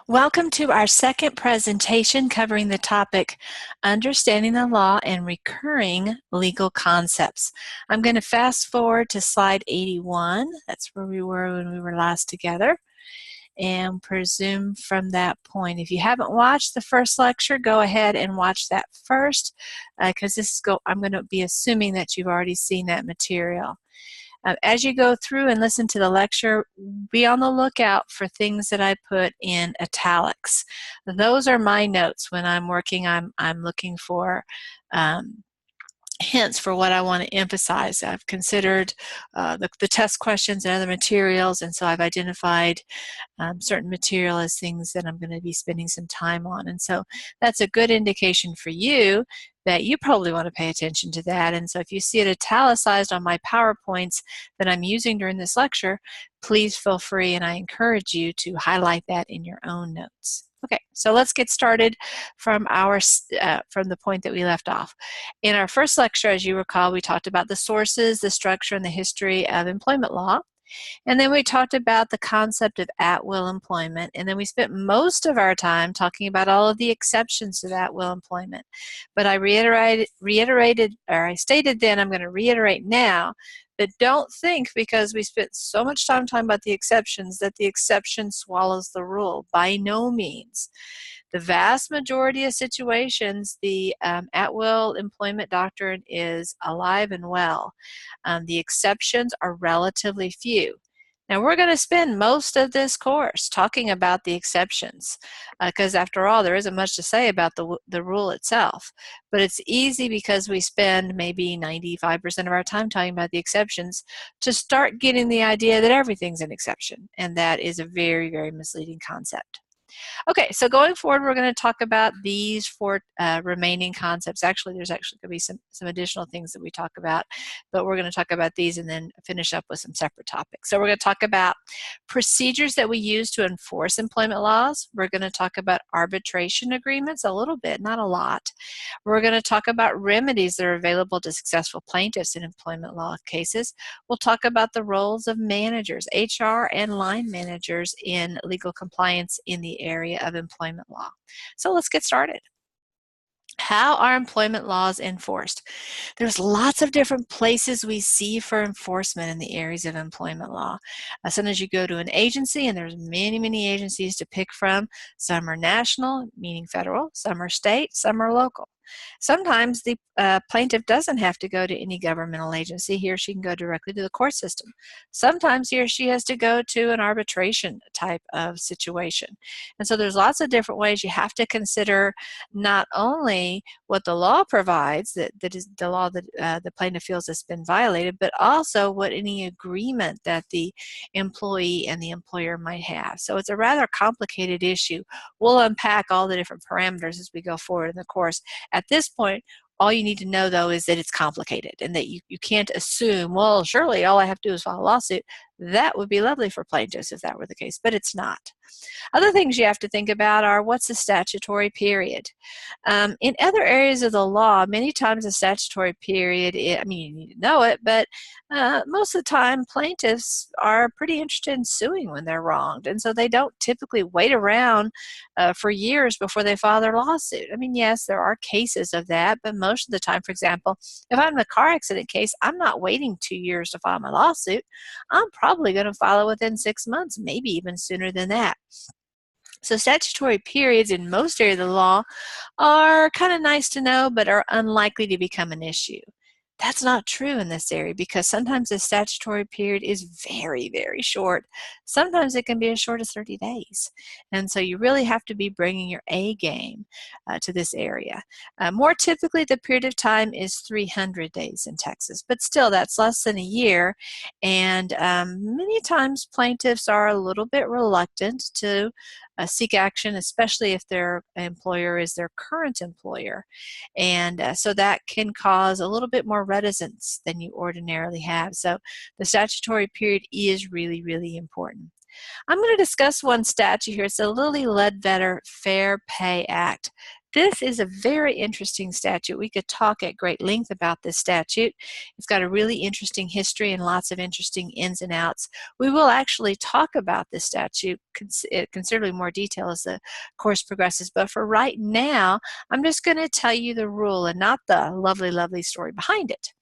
Welcome to our second presentation covering the topic Understanding the Law and Recurring Legal Concepts. I'm going to fast forward to slide 81. That's where we were when we were last together, and presume from that point. If you haven't watched the first lecture, go ahead and watch that first, because I'm going to be assuming that you've already seen that material. As you go through and listen to the lecture, be on the lookout for things that I put in italics. Those are my notes. When I'm working, I'm looking for hints for what I want to emphasize. I've considered the test questions and other materials, and so I've identified certain material as things that I'm going to be spending some time on. And so that's a good indication for you that you probably want to pay attention to that. And so if you see it italicized on my PowerPoints that I'm using during this lecture, please feel free, and I encourage you to highlight that in your own notes. Okay, so let's get started from the point that we left off. In our first lecture, as you recall, we talked about the sources, the structure, and the history of employment law. And then we talked about the concept of at-will employment, and then we spent most of our time talking about all of the exceptions to at-will employment. But I I stated then, I'm going to reiterate now, that don't think because we spent so much time talking about the exceptions that the exception swallows the rule. By no means. The vast majority of situations, the at-will employment doctrine is alive and well. The exceptions are relatively few. Now, we're going to spend most of this course talking about the exceptions because, after all, there isn't much to say about the rule itself. But it's easy because we spend maybe 95% of our time talking about the exceptions to start getting the idea that everything's an exception, and that is a very, very misleading concept. Okay, so going forward, we're going to talk about these four remaining concepts. Actually, there's going to be some additional things that we talk about, but we're going to talk about these and then finish up with some separate topics. So we're going to talk about procedures that we use to enforce employment laws. We're going to talk about arbitration agreements a little bit, not a lot. We're going to talk about remedies that are available to successful plaintiffs in employment law cases. We'll talk about the roles of managers, HR and line managers in legal compliance in the area of employment law. So let's get started. How are employment laws enforced? There's lots of different places we see for enforcement in the areas of employment law. Sometimes you go to an agency, and there's many, many agencies to pick from. Some are national, meaning federal. Some are state. Some are local. Sometimes the plaintiff doesn't have to go to any governmental agency. He or she can go directly to the court system. Sometimes he or she has to go to an arbitration type of situation. And so there's lots of different ways. You have to consider not only what the law provides, that is the law that the plaintiff feels has been violated, but also what any agreement that the employee and the employer might have. So it's a rather complicated issue. We'll unpack all the different parameters as we go forward in the course. At this point, all you need to know, though, is that it's complicated and that you can't assume, well, surely all I have to do is file a lawsuit. That would be lovely for plaintiffs if that were the case, but it's not. Other things you have to think about are what's the statutory period. In other areas of the law, many times the statutory period, you need to know it, but most of the time plaintiffs are pretty interested in suing when they're wronged, and so they don't typically wait around for years before they file their lawsuit. Yes, there are cases of that, but most of the time, for example, if I'm in a car accident case, I'm not waiting 2 years to file my lawsuit. I'm probably going to file it within 6 months, maybe even sooner than that. So statutory periods in most areas of the law are kind of nice to know, but are unlikely to become an issue. That's not true in this area because sometimes the statutory period is very, very short. Sometimes it can be as short as 30 days. And so you really have to be bringing your A game to this area. More typically, the period of time is 300 days in Texas, but still that's less than a year. And many times plaintiffs are a little bit reluctant to seek action, especially if their employer is their current employer. And so that can cause a little bit more reticence than you ordinarily have. So the statutory period is really, really important. I'm going to discuss one statute here. It's the Lilly Ledbetter Fair Pay Act. This is a very interesting statute. We could talk at great length about this statute. It's got a really interesting history and lots of interesting ins and outs. We will actually talk about this statute in considerably more detail as the course progresses, but for right now, I'm just going to tell you the rule and not the lovely, lovely story behind it.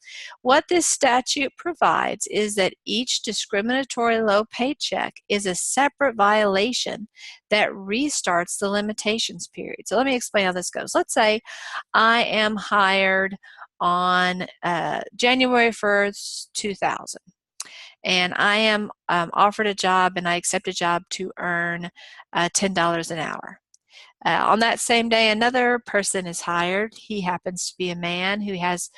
What this statute provides is that each discriminatory low paycheck is a separate violation that restarts the limitations period. So let me explain how this goes. Let's say I am hired on January 1st, 2000. And I am offered a job, and I accept a job to earn $10 an hour. On that same day, another person is hired. He happens to be a man who has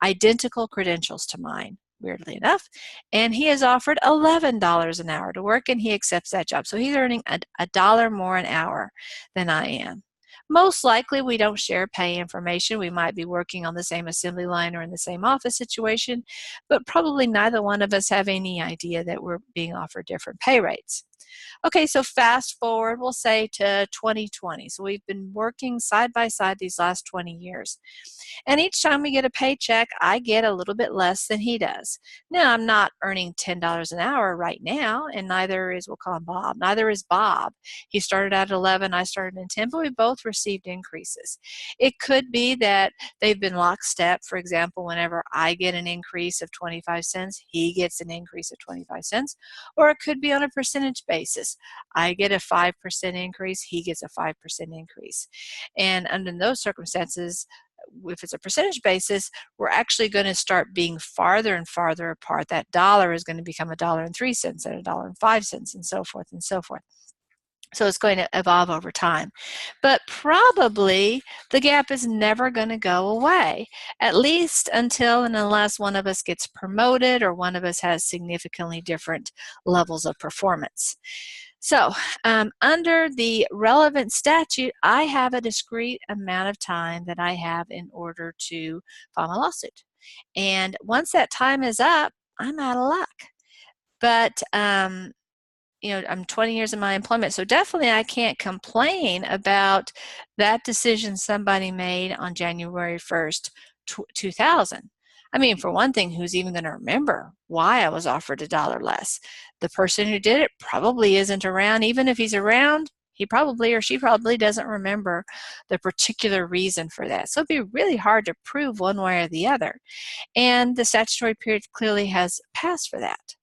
identical credentials to mine, weirdly enough, and he is offered $11 an hour to work, and he accepts that job. So he's earning a dollar more an hour than I am. Most likely, we don't share pay information. We might be working on the same assembly line or in the same office situation, but probably neither one of us have any idea that we're being offered different pay rates. Okay, so fast forward, we'll say to 2020. So we've been working side by side these last 20 years. And each time we get a paycheck, I get a little bit less than he does. Now, I'm not earning $10 an hour right now, and neither is, we'll call him Bob, neither is Bob. He started at 11, I started in 10, but we both received increases. It could be that they've been lockstep. For example, whenever I get an increase of 25 cents, he gets an increase of 25 cents, or it could be on a percentage basis. I get a 5% increase, he gets a 5% increase. And under those circumstances, if it's a percentage basis, we're actually going to start being farther and farther apart. That dollar is going to become $1.03 and $1.05 and so forth and so forth. So it's going to evolve over time. But probably the gap is never going to go away, at least until and unless one of us gets promoted or one of us has significantly different levels of performance. So under the relevant statute, I have a discrete amount of time that I have in order to file my lawsuit. And once that time is up, I'm out of luck. But you know, I'm 20 years in my employment, so definitely I can't complain about that decision somebody made on January 1st, 2000. I mean, for one thing, who's even going to remember why I was offered a dollar less? The person who did it probably isn't around. Even if he's around, he probably or she probably doesn't remember the particular reason for that. So it'd be really hard to prove one way or the other. And the statutory period clearly has passed for that.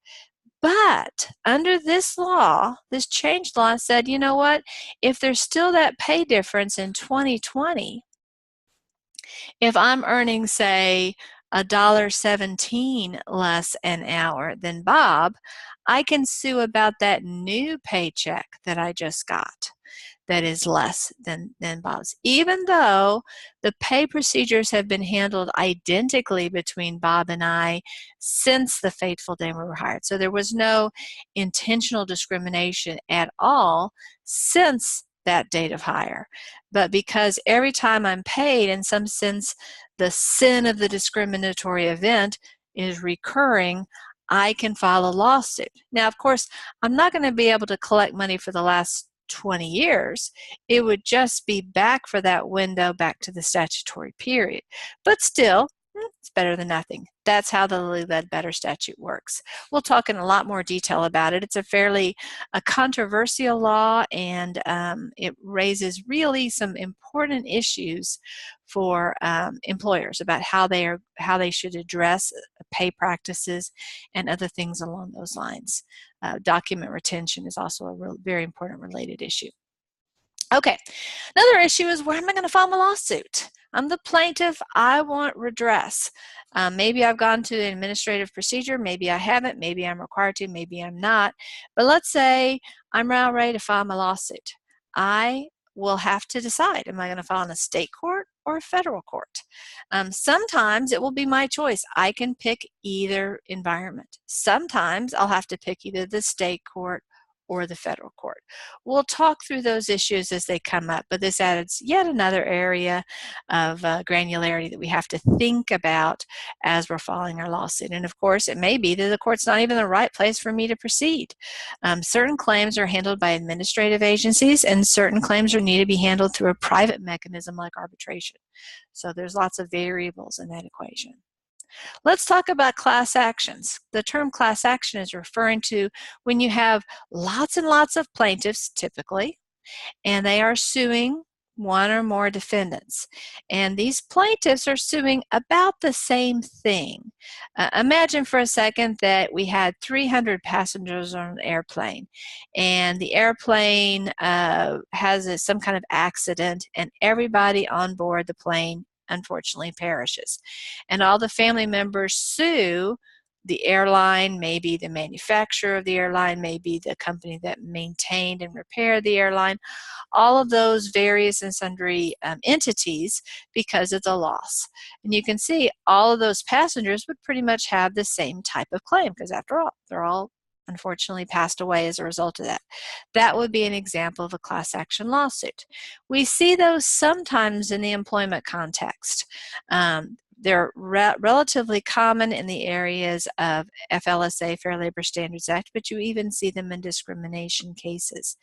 But under this law, this changed law said, you know what, if there's still that pay difference in 2020, if I'm earning, say, $1.17 less an hour than Bob, I can sue about that new paycheck that I just got that is less than Bob's, even though the pay procedures have been handled identically between Bob and I since the fateful day we were hired. So there was no intentional discrimination at all since that date of hire. But because every time I'm paid, in some sense, the sin of the discriminatory event is recurring, I can file a lawsuit. Now, of course, I'm not going to be able to collect money for the last 20 years. It would just be back for that window, back to the statutory period. But still, it's better than nothing. That's how the Lilly Ledbetter statute works. We'll talk in a lot more detail about it. It's a fairly controversial law, and it raises really some important issues for employers about how they should address pay practices and other things along those lines. Document retention is also a very important related issue. Okay, another issue is, where am I going to file my lawsuit? I'm the plaintiff. I want redress. Maybe I've gone to an administrative procedure. Maybe I haven't. Maybe I'm required to. Maybe I'm not. But let's say I'm now ready to file my lawsuit. I will have to decide, am I going to file in a state court or a federal court? Sometimes it will be my choice. I can pick either environment. Sometimes I'll have to pick either the state court or the federal court. We'll talk through those issues as they come up, but this adds yet another area of granularity that we have to think about as we're filing our lawsuit. And of course, it may be that the court's not even the right place for me to proceed. Certain claims are handled by administrative agencies, and certain claims are need to be handled through a private mechanism like arbitration. So there's lots of variables in that equation. Let's talk about class actions. The term class action is referring to when you have lots and lots of plaintiffs, typically, and they are suing one or more defendants. And these plaintiffs are suing about the same thing. Imagine for a second that we had 300 passengers on an airplane, and the airplane has some kind of accident, and everybody on board the plane unfortunately perishes. And all the family members sue the airline, maybe the manufacturer of the airline, maybe the company that maintained and repaired the airline, all of those various and sundry entities because of the loss. And you can see all of those passengers would pretty much have the same type of claim because after all, they're all unfortunately passed away as a result of that. That would be an example of a class action lawsuit. We see those sometimes in the employment context. They're relatively common in the areas of FLSA, Fair Labor Standards Act, but you even see them in discrimination cases.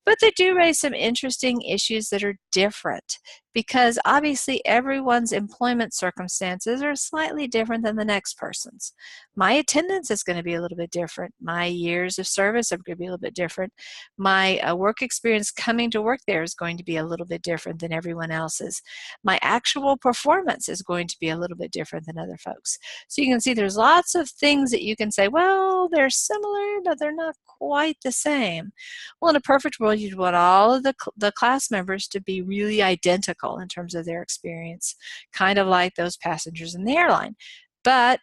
But they do raise some interesting issues that are different because obviously everyone's employment circumstances are slightly different than the next person's. My attendance is going to be a little bit different. My years of service are going to be a little bit different. My work experience coming to work there is going to be a little bit different than everyone else's. My actual performance is going to be a little bit different than other folks. So you can see there's lots of things that you can say, well, they're similar, but they're not quite the same. Well, in a perfect world, you'd want all of the class members to be really identical in terms of their experience, kind of like those passengers in the airline. But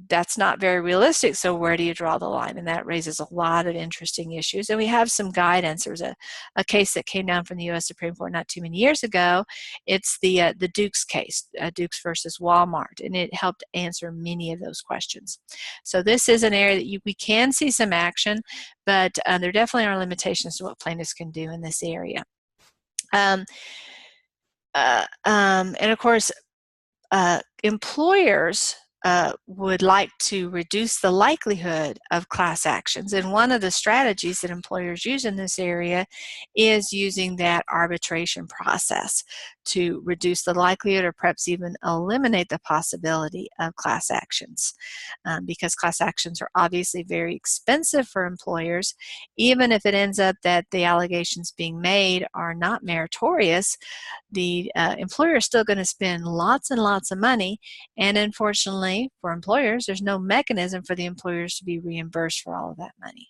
that's not very realistic, so where do you draw the line? And that raises a lot of interesting issues. And we have some guidance. There's a case that came down from the U.S. Supreme Court not too many years ago. It's the Dukes case, Dukes versus Walmart, and it helped answer many of those questions. So this is an area that we can see some action, but there definitely are limitations to what plaintiffs can do in this area. And of course, employers would like to reduce the likelihood of class actions. And one of the strategies that employers use in this area is using that arbitration process to reduce the likelihood or perhaps even eliminate the possibility of class actions. Because class actions are obviously very expensive for employers, even if it ends up that the allegations being made are not meritorious, the employer is still going to spend lots and lots of money, and unfortunately for employers, there's no mechanism for the employers to be reimbursed for all of that money.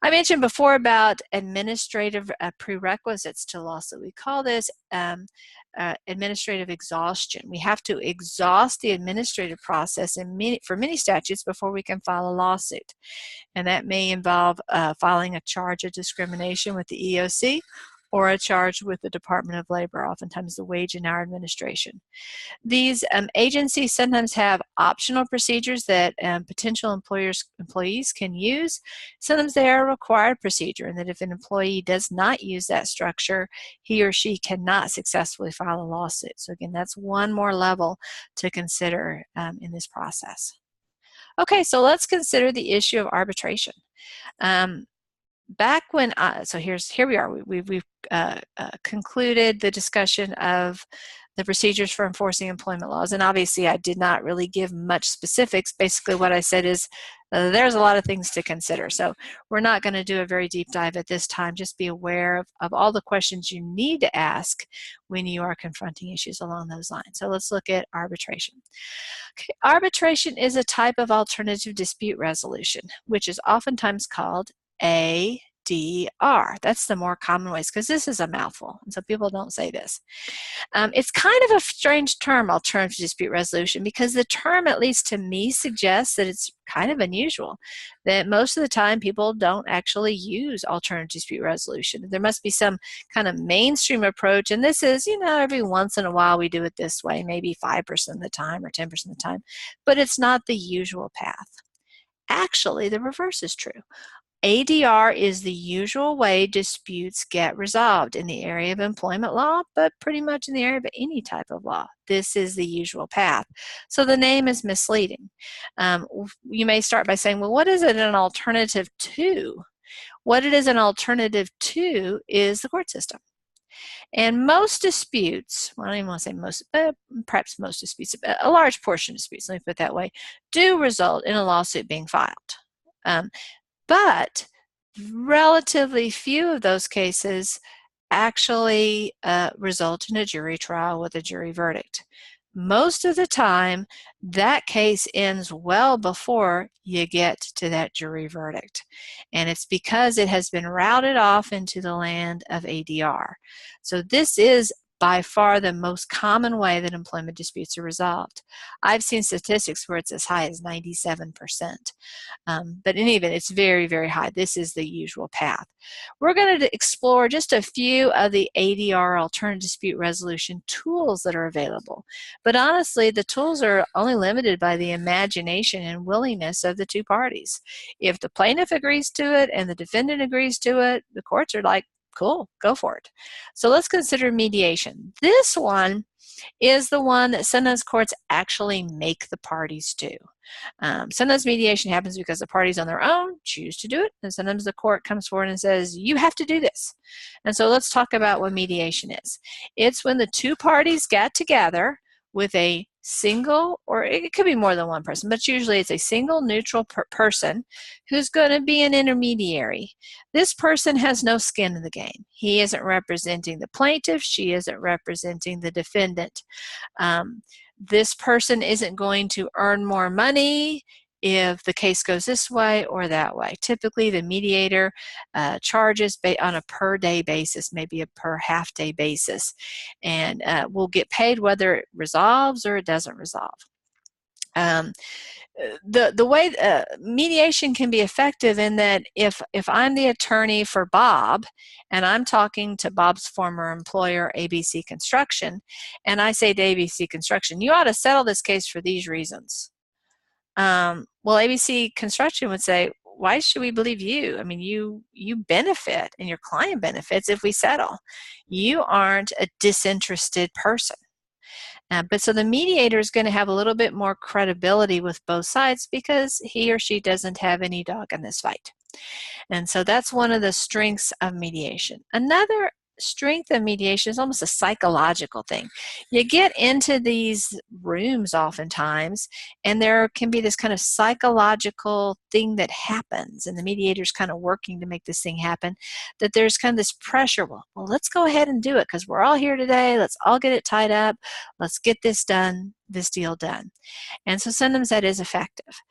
I mentioned before about administrative prerequisites to lawsuit. We call this administrative exhaustion. We have to exhaust the administrative process for many statutes before we can file a lawsuit. And that may involve filing a charge of discrimination with the EEOC or a charge with the Department of Labor, oftentimes the Wage and Hour Administration. These agencies sometimes have optional procedures that potential employees can use. Sometimes they are a required procedure, and that if an employee does not use that structure, he or she cannot successfully file a lawsuit. So again, that's one more level to consider in this process. Okay, so let's consider the issue of arbitration. Back when, so here we are, we've concluded the discussion of the procedures for enforcing employment laws, and obviously I did not really give much specifics. Basically what I said is there's a lot of things to consider, so we're not going to do a very deep dive at this time. Just be aware of all the questions you need to ask when you are confronting issues along those lines. So let's look at arbitration. Okay, arbitration is a type of alternative dispute resolution, which is oftentimes called ADR. That's the more common ways, because this is a mouthful, and so people don't say this. It's kind of a strange term, alternative dispute resolution, because the term, at least to me, suggests that it's kind of unusual, that most of the time people don't actually use alternative dispute resolution. There must be some kind of mainstream approach, and this is, every once in a while we do it this way, maybe 5% of the time or 10% of the time, but it's not the usual path. Actually, the reverse is true. ADR is the usual way disputes get resolved in the area of employment law, but pretty much in the area of any type of law. This is the usual path. So the name is misleading. You may start by saying, well, what is it an alternative to? What it is an alternative to is the court system. And most disputes, well, I don't even want to say most, but perhaps most disputes, a large portion of disputes, let me put it that way, do result in a lawsuit being filed. But relatively few of those cases actually result in a jury trial with a jury verdict. Most of the time, that case ends well before you get to that jury verdict. And it's because it has been routed off into the land of ADR. So this is by far the most common way that employment disputes are resolved. I've seen statistics where it's as high as 97%. But in any event, it's very, very high. This is the usual path. We're going to explore just a few of the ADR alternative dispute resolution tools that are available. But honestly, the tools are only limited by the imagination and willingness of the two parties. If the plaintiff agrees to it and the defendant agrees to it, the courts are like, cool, go for it. So let's consider mediation. This one is the one that sometimes courts actually make the parties do. Sometimes mediation happens because the parties on their own choose to do it, and sometimes the court comes forward and says, you have to do this. And so let's talk about what mediation is. It's when the two parties get together with a single, or it could be more than one person, but usually it's a single neutral person who's going to be an intermediary. This person has no skin in the game. He isn't representing the plaintiff. She isn't representing the defendant. This person isn't going to earn more money if the case goes this way or that way. Typically, the mediator charges on a per day basis, maybe a per half day basis, and will get paid whether it resolves or it doesn't resolve. The way mediation can be effective in that if I'm the attorney for Bob and I'm talking to Bob's former employer, ABC Construction, and I say to ABC Construction, you ought to settle this case for these reasons. Well, ABC Construction would say, why should we believe you? I mean, you benefit and your client benefits if we settle. You aren't a disinterested person. But so the mediator is going to have a little bit more credibility with both sides because he or she doesn't have any dog in this fight. And so that's one of the strengths of mediation. Another strength of mediation is almost a psychological thing. You get into these rooms oftentimes, and there can be this kind of psychological thing that happens, and the mediator's kind of working to make this thing happen, that there's kind of this pressure, well let's go ahead and do it because we're all here today. Let's all get it tied up. Let's get this done, this deal done. And so sometimes that is effective.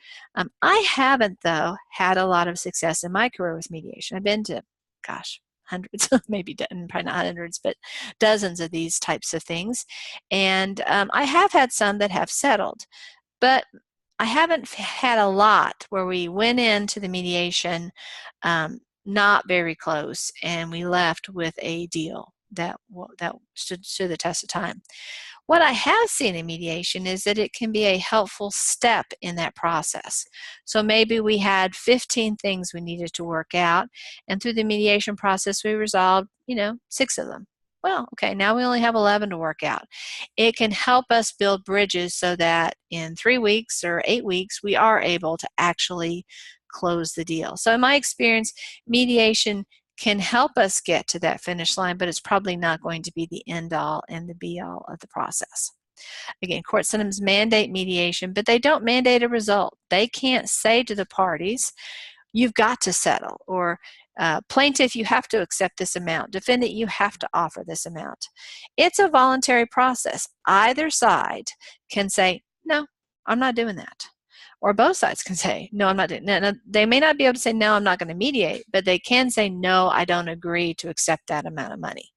I haven't, though, had a lot of success in my career with mediation. I've been to, hundreds, maybe probably not hundreds, but dozens of these types of things. And I have had some that have settled, but I haven't had a lot where we went into the mediation not very close and we left with a deal that stood the test of time. What I have seen in mediation is that it can be a helpful step in that process. So maybe we had 15 things we needed to work out, and through the mediation process we resolved, 6 of them. Well, okay, now we only have 11 to work out. It can help us build bridges so that in 3 weeks or 8 weeks we are able to actually close the deal. So in my experience, mediation can help us get to that finish line, but it's probably not going to be the end all and the be all of the process. Again, courts sometimes mandate mediation, but they don't mandate a result. They can't say to the parties, you've got to settle, or plaintiff, you have to accept this amount. Defendant, you have to offer this amount. It's a voluntary process. Either side can say, no, I'm not doing that. Or both sides can say, no, I'm not doing that. Now, they may not be able to say, no, I'm not going to mediate, but they can say, no, I don't agree to accept that amount of money.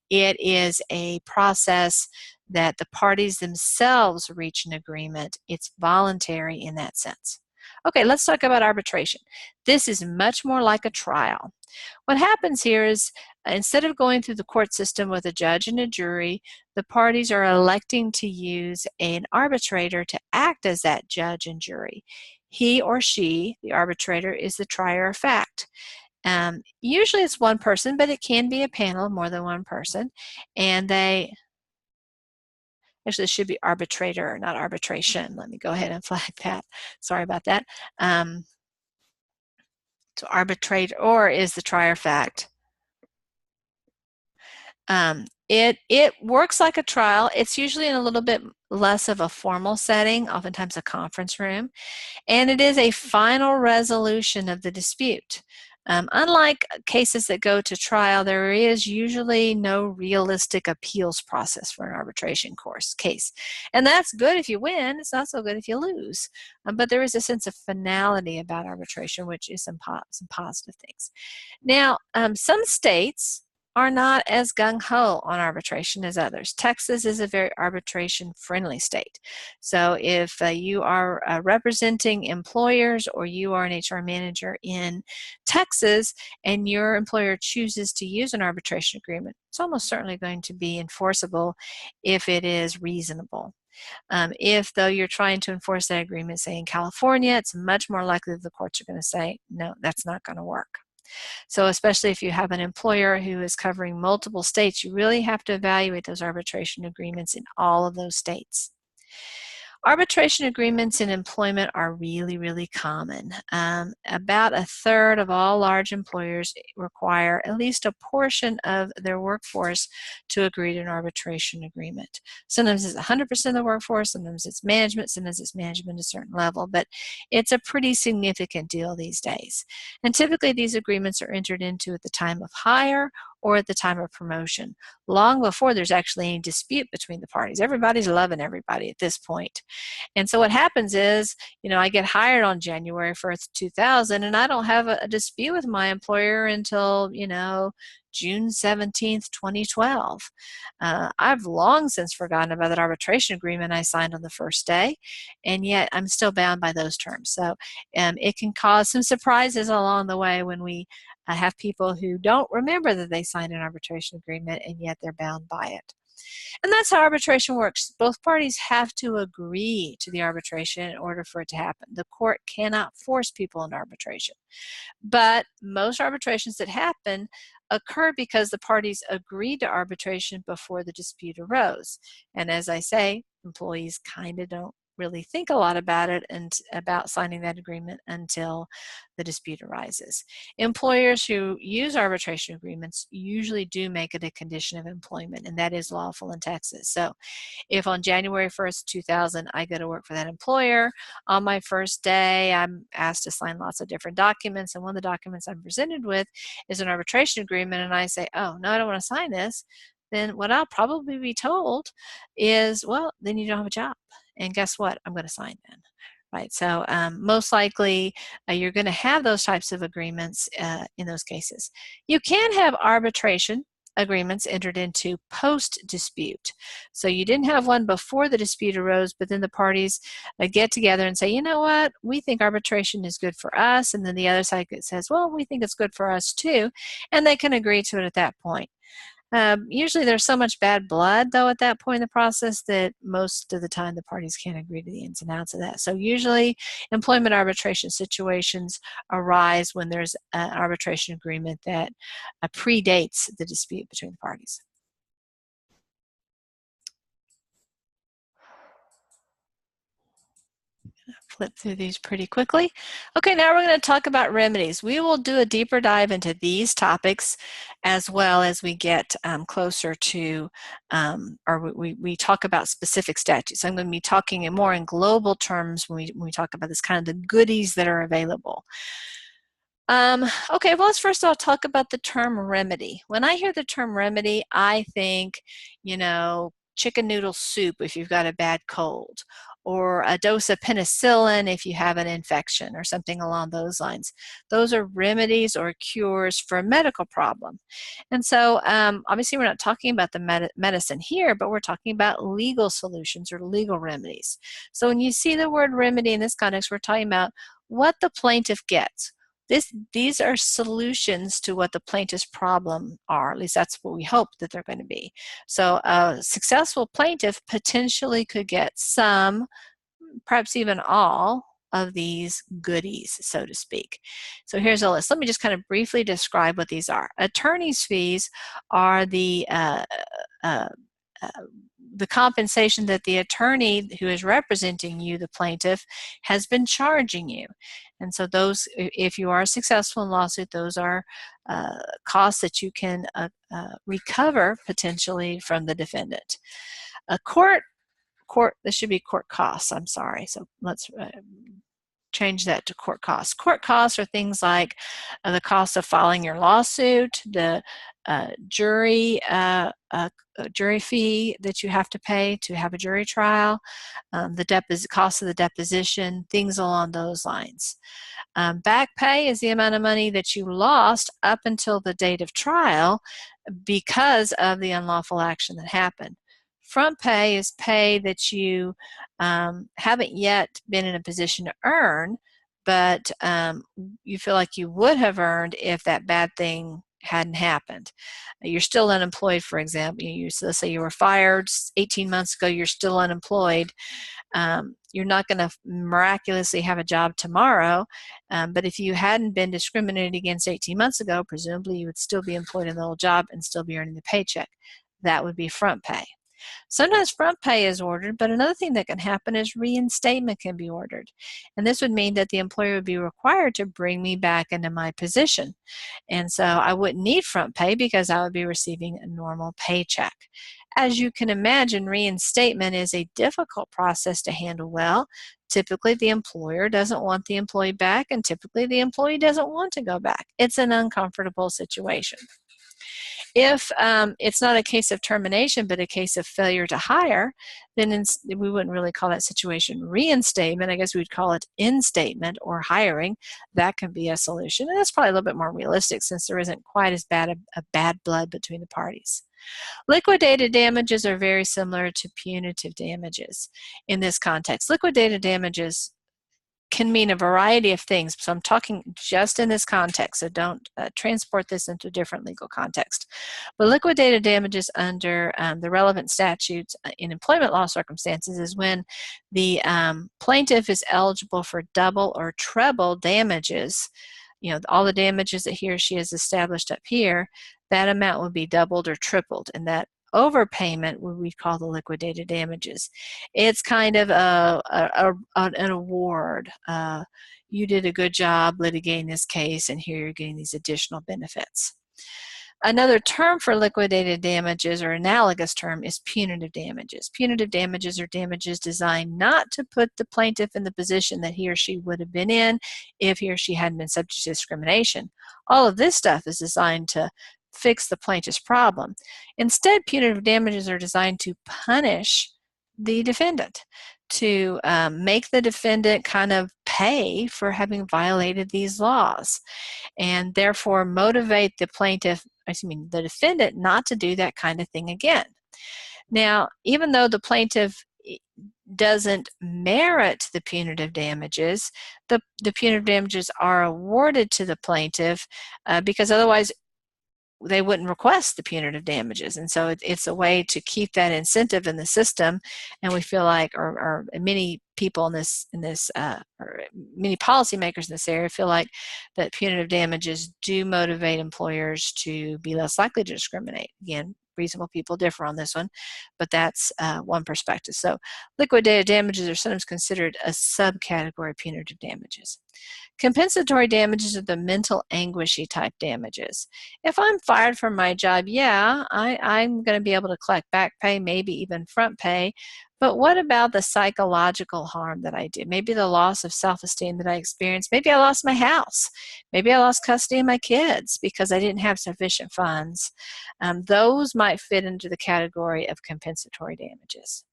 It is a process that the parties themselves reach an agreement. It's voluntary in that sense. Okay, let's talk about arbitration. This is much more like a trial. What happens here is instead of going through the court system with a judge and a jury, the parties are electing to use an arbitrator to act as that judge and jury. He or she, the arbitrator, is the trier of fact. Usually it's one person, but it can be a panel of more than one person. And actually it should be arbitrator, not arbitration. Let me go ahead and flag that. Sorry about that. So arbitrator is the trier of fact. It works like a trial. It's usually in a little bit less of a formal setting, oftentimes a conference room, and it is a final resolution of the dispute. Unlike cases that go to trial, there is usually no realistic appeals process for an arbitration case. And that's good if you win. It's not so good if you lose. But there is a sense of finality about arbitration, which is some positive things. Now, some states are not as gung-ho on arbitration as others. Texas is a very arbitration-friendly state. So if you are representing employers or you are an HR manager in Texas and your employer chooses to use an arbitration agreement, it's almost certainly going to be enforceable if it is reasonable. If, though, you're trying to enforce that agreement, say in California, it's much more likely that the courts are going to say, no, that's not going to work. So especially if you have an employer who is covering multiple states, you really have to evaluate those arbitration agreements in all of those states. Arbitration agreements in employment are really, really common. About a third of all large employers require at least a portion of their workforce to agree to an arbitration agreement. Sometimes it's 100% of the workforce, sometimes it's management at a certain level, but it's a pretty significant deal these days. And typically these agreements are entered into at the time of hire or at the time of promotion, long before there's actually any dispute between the parties. Everybody's loving everybody at this point. And so what happens is, I get hired on January 1st, 2000, and I don't have a dispute with my employer until, June 17th, 2012. I've long since forgotten about that arbitration agreement I signed on the first day, and yet I'm still bound by those terms. So it can cause some surprises along the way when we have people who don't remember that they signed an arbitration agreement and yet they're bound by it. And that's how arbitration works. Both parties have to agree to the arbitration in order for it to happen. The court cannot force people into arbitration. But most arbitrations that happen occur because the parties agreed to arbitration before the dispute arose. And as I say, employees kind of don't really think a lot about it and about signing that agreement until the dispute arises. Employers who use arbitration agreements usually do make it a condition of employment, and that is lawful in Texas. So if on January 1st, 2000, I go to work for that employer, on my first day, I'm asked to sign lots of different documents, and one of the documents I'm presented with is an arbitration agreement, and I say, oh, no, I don't want to sign this, then what I'll probably be told is, well, then you don't have a job. And guess what? I'm going to sign then. Right, so most likely you're going to have those types of agreements in those cases. You can have arbitration agreements entered into post-dispute. So you didn't have one before the dispute arose, but then the parties get together and say, you know what, we think arbitration is good for us, and then the other side says, well, we think it's good for us too, and they can agree to it at that point. Usually there's so much bad blood, though, at that point in the process that most of the time the parties can't agree to the ins and outs of that. So usually employment arbitration situations arise when there's an arbitration agreement that predates the dispute between the parties. Flip through these pretty quickly. Okay, now we're going to talk about remedies. We will do a deeper dive into these topics as well as we get closer to, or we talk about specific statutes. I'm going to be talking more in global terms when we talk about this, kind of the goodies that are available. Okay, well, let's first of all talk about the term remedy. When I hear the term remedy, I think, chicken noodle soup if you've got a bad cold, or a dose of penicillin if you have an infection, or something along those lines. Those are remedies or cures for a medical problem. And so obviously we're not talking about the medicine here, but we're talking about legal solutions or legal remedies. So when you see the word remedy in this context, we're talking about what the plaintiff gets. These are solutions to what the plaintiff's problem are. At least that's what we hope that they're going to be. So a successful plaintiff potentially could get some, perhaps even all, of these goodies, so to speak. So here's a list. Let me just kind of briefly describe what these are. Attorney's fees are the compensation that the attorney who is representing you, the plaintiff, has been charging you. And so those, if you are successful in lawsuit, those are costs that you can recover potentially from the defendant. A court, this should be court costs, I'm sorry. So let's change that to court costs. Court costs are things like the cost of filing your lawsuit, the jury fee that you have to pay to have a jury trial, the cost of the deposition, things along those lines. Back pay is the amount of money that you lost up until the date of trial because of the unlawful action that happened. Front pay is pay that you haven't yet been in a position to earn, but you feel like you would have earned if that bad thing hadn't happened. You're still unemployed, for example. Let's say you were fired 18 months ago, you're still unemployed. You're not going to miraculously have a job tomorrow, but if you hadn't been discriminated against 18 months ago, presumably you would still be employed in the old job and still be earning the paycheck. That would be front pay. Sometimes front pay is ordered, but another thing that can happen is reinstatement can be ordered. And this would mean that the employer would be required to bring me back into my position. And so I wouldn't need front pay because I would be receiving a normal paycheck. As you can imagine, reinstatement is a difficult process to handle well. Typically, the employer doesn't want the employee back, and typically the employee doesn't want to go back. It's an uncomfortable situation. If it's not a case of termination, but a case of failure to hire, then we wouldn't really call that situation reinstatement. I guess we'd call it instatement or hiring. That can be a solution. And that's probably a little bit more realistic since there isn't quite as bad a bad blood between the parties. Liquidated damages are very similar to punitive damages in this context. Liquidated damages can mean a variety of things. So I'm talking just in this context, so don't transport this into a different legal context. But liquidated damages under the relevant statutes in employment law circumstances is when the plaintiff is eligible for double or treble damages. You know, all the damages that he or she has established up here, that amount would be doubled or tripled, and that overpayment, what we call the liquidated damages. It's kind of an award. You did a good job litigating this case, and here you're getting these additional benefits. Another term for liquidated damages, or analogous term, is punitive damages. Punitive damages are damages designed not to put the plaintiff in the position that he or she would have been in if he or she hadn't been subject to discrimination. All of this stuff is designed to fix the plaintiff's problem. Instead, punitive damages are designed to punish the defendant, to make the defendant kind of pay for having violated these laws, and therefore motivate the the defendant not to do that kind of thing again. Now, even though the plaintiff doesn't merit the punitive damages, the punitive damages are awarded to the plaintiff because otherwise they wouldn't request the punitive damages. And so it's a way to keep that incentive in the system. And we feel like, or many people or many policymakers in this area feel like that punitive damages do motivate employers to be less likely to discriminate. Again, reasonable people differ on this one, but that's one perspective. So liquidated damages are sometimes considered a subcategory of punitive damages. Compensatory damages are the mental anguishy type damages. If I'm fired from my job, yeah, I'm going to be able to collect back pay, maybe even front pay, but what about the psychological harm that I did? Maybe the loss of self-esteem that I experienced. Maybe I lost my house. Maybe I lost custody of my kids because I didn't have sufficient funds. Those might fit into the category of compensatory damages.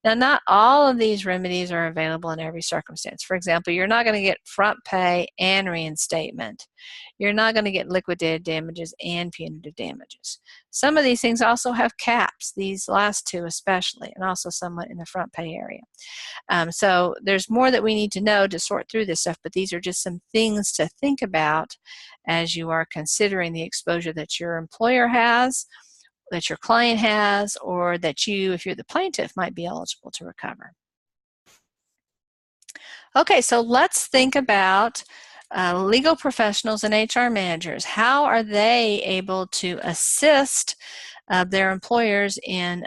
Now, not all of these remedies are available in every circumstance. For example, you're not going to get front pay and reinstatement. You're not going to get liquidated damages and punitive damages. Some of these things also have caps, these last two especially, and also somewhat in the front pay area. So there's more that we need to know to sort through this stuff, but these are just some things to think about as you are considering the exposure that your employer has, that your client has, or that you, if you're the plaintiff, might be eligible to recover. Okay, so let's think about legal professionals and HR managers. How are they able to assist their employers in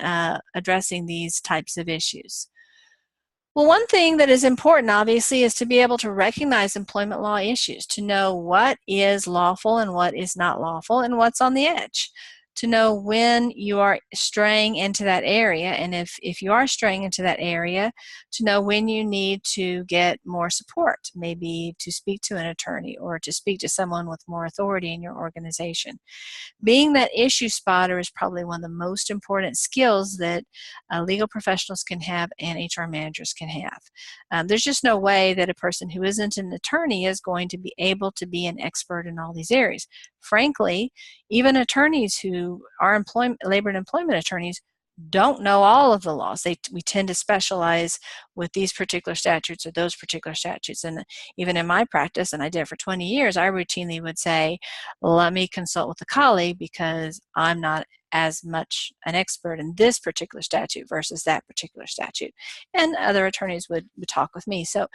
addressing these types of issues? Well, one thing that is important, obviously, is to be able to recognize employment law issues, to know what is lawful and what is not lawful and what's on the edge, to know when you are straying into that area, and if you are straying into that area, to know when you need to get more support, maybe to speak to an attorney or to speak to someone with more authority in your organization. Being that issue spotter is probably one of the most important skills that legal professionals can have and HR managers can have. There's just no way that a person who isn't an attorney is going to be able to be an expert in all these areas. Frankly, even attorneys who are labor and employment attorneys don't know all of the laws. We tend to specialize with these particular statutes or those particular statutes. And even in my practice, and I did it for 20 years, I routinely would say, let me consult with a colleague because I'm not as much an expert in this particular statute versus that particular statute. And other attorneys would talk with me. So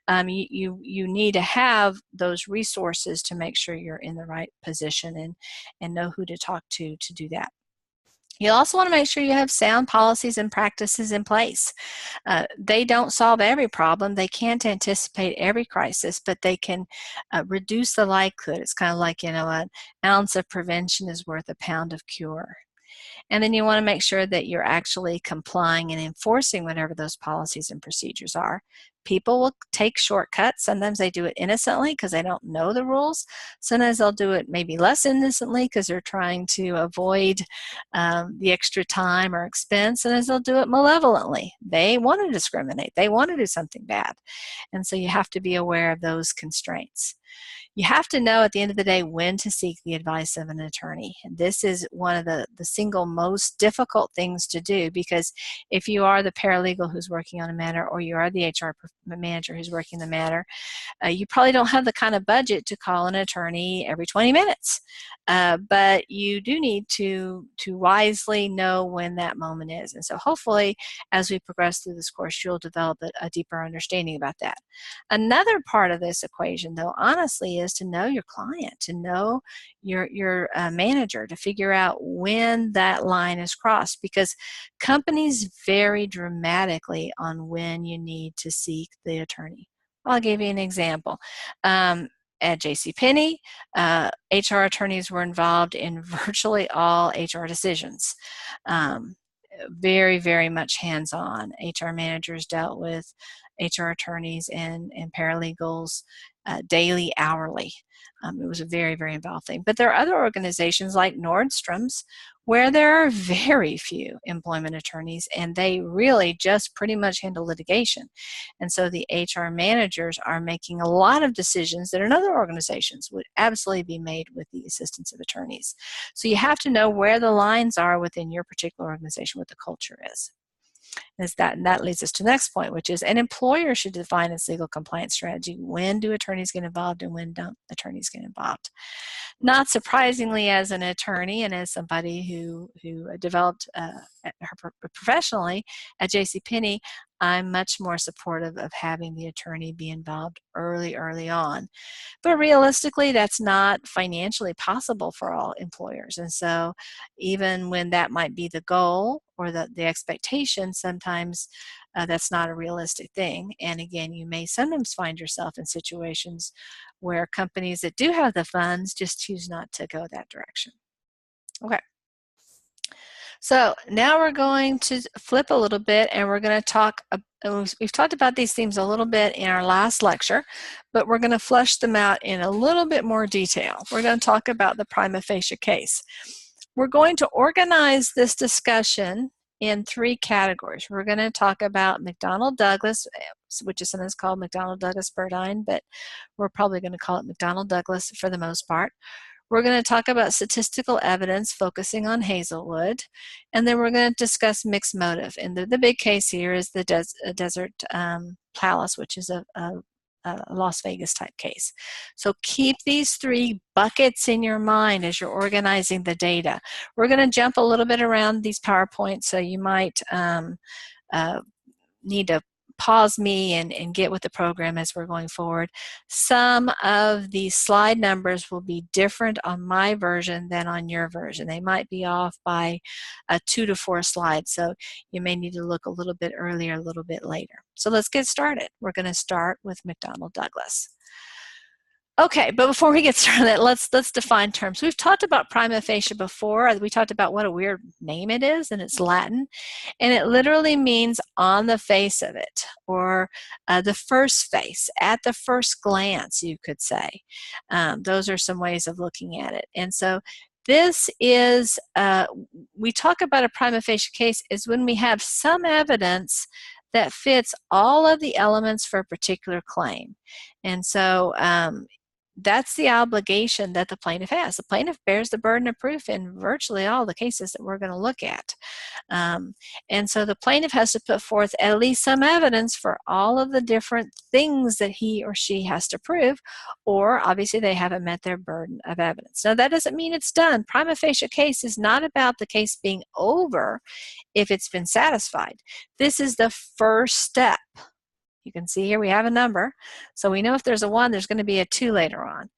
you need to have those resources to make sure you're in the right position and know who to talk to do that. You also want to make sure you have sound policies and practices in place. They don't solve every problem. They can't anticipate every crisis, but they can reduce the likelihood. It's kind of like, an ounce of prevention is worth a pound of cure. And then you want to make sure that you're actually complying and enforcing whatever those policies and procedures are. People will take shortcuts. Sometimes they do it innocently because they don't know the rules. Sometimes they'll do it maybe less innocently because they're trying to avoid the extra time or expense. Sometimes they'll do it malevolently. They want to discriminate. They want to do something bad. And so you have to be aware of those constraints. You have to know at the end of the day when to seek the advice of an attorney. And this is one of the single most difficult things to do, because if you are the paralegal who's working on a matter or you are the HR manager who's working the matter, you probably don't have the kind of budget to call an attorney every 20 minutes. But you do need to wisely know when that moment is. And so hopefully as we progress through this course, you'll develop a deeper understanding about that. Another part of this equation, though, honestly, is to know your client, to know your manager, to figure out when that line is crossed, because companies vary dramatically on when you need to seek the attorney. I'll give you an example. At JCPenney, HR attorneys were involved in virtually all HR decisions. Very, very much hands-on. HR managers dealt with HR attorneys and paralegals daily, hourly. It was a very, very involved thing. But there are other organizations like Nordstrom's where there are very few employment attorneys, and they really just pretty much handle litigation. And so the HR managers are making a lot of decisions that in other organizations would absolutely be made with the assistance of attorneys. So you have to know where the lines are within your particular organization, what the culture is. And that leads us to the next point, which is an employer should define its legal compliance strategy. When do attorneys get involved and when don't attorneys get involved? Not surprisingly, as an attorney and as somebody who developed professionally at JCPenney, I'm much more supportive of having the attorney be involved early on. But realistically, that's not financially possible for all employers. And so even when that might be the goal or the expectation, sometimes that's not a realistic thing. And again, you may sometimes find yourself in situations where companies that do have the funds just choose not to go that direction. Okay. So now we're going to flip a little bit, and we're going to talk, we've talked about these themes a little bit in our last lecture, but we're going to flesh them out in a little bit more detail. We're going to talk about the prima facie case. We're going to organize this discussion in three categories. We're going to talk about McDonnell Douglas, which is sometimes called McDonnell Douglas Burdine, but we're probably going to call it McDonnell Douglas for the most part. We're going to talk about statistical evidence focusing on Hazelwood, and then we're going to discuss mixed motive. And the big case here is the Desert Palace, which is a Las Vegas type case. So keep these three buckets in your mind as you're organizing the data. We're going to jump a little bit around these PowerPoints, so you might need to pause me and get with the program as we're going forward. Some of the slide numbers will be different on my version than on your version. They might be off by 2 to 4 slides, so you may need to look a little bit earlier, a little bit later. So let's get started. We're going to start with McDonnell Douglas. Okay, but before we get started, let's define terms. We've talked about prima facie before. We talked about what a weird name it is, and it's Latin, and it literally means on the face of it, or the first face, at the first glance, you could say. Those are some ways of looking at it. And so this is, we talk about a prima facie case is when we have some evidence that fits all of the elements for a particular claim. And so that's the obligation that the plaintiff has. The plaintiff bears the burden of proof in virtually all the cases that we're going to look at. And so the plaintiff has to put forth at least some evidence for all of the different things that he or she has to prove, or obviously they haven't met their burden of evidence. Now that doesn't mean it's done. Prima facie case is not about the case being over if it's been satisfied. This is the first step. You can see here we have a number. So we know if there's a 1, there's going to be a 2 later on.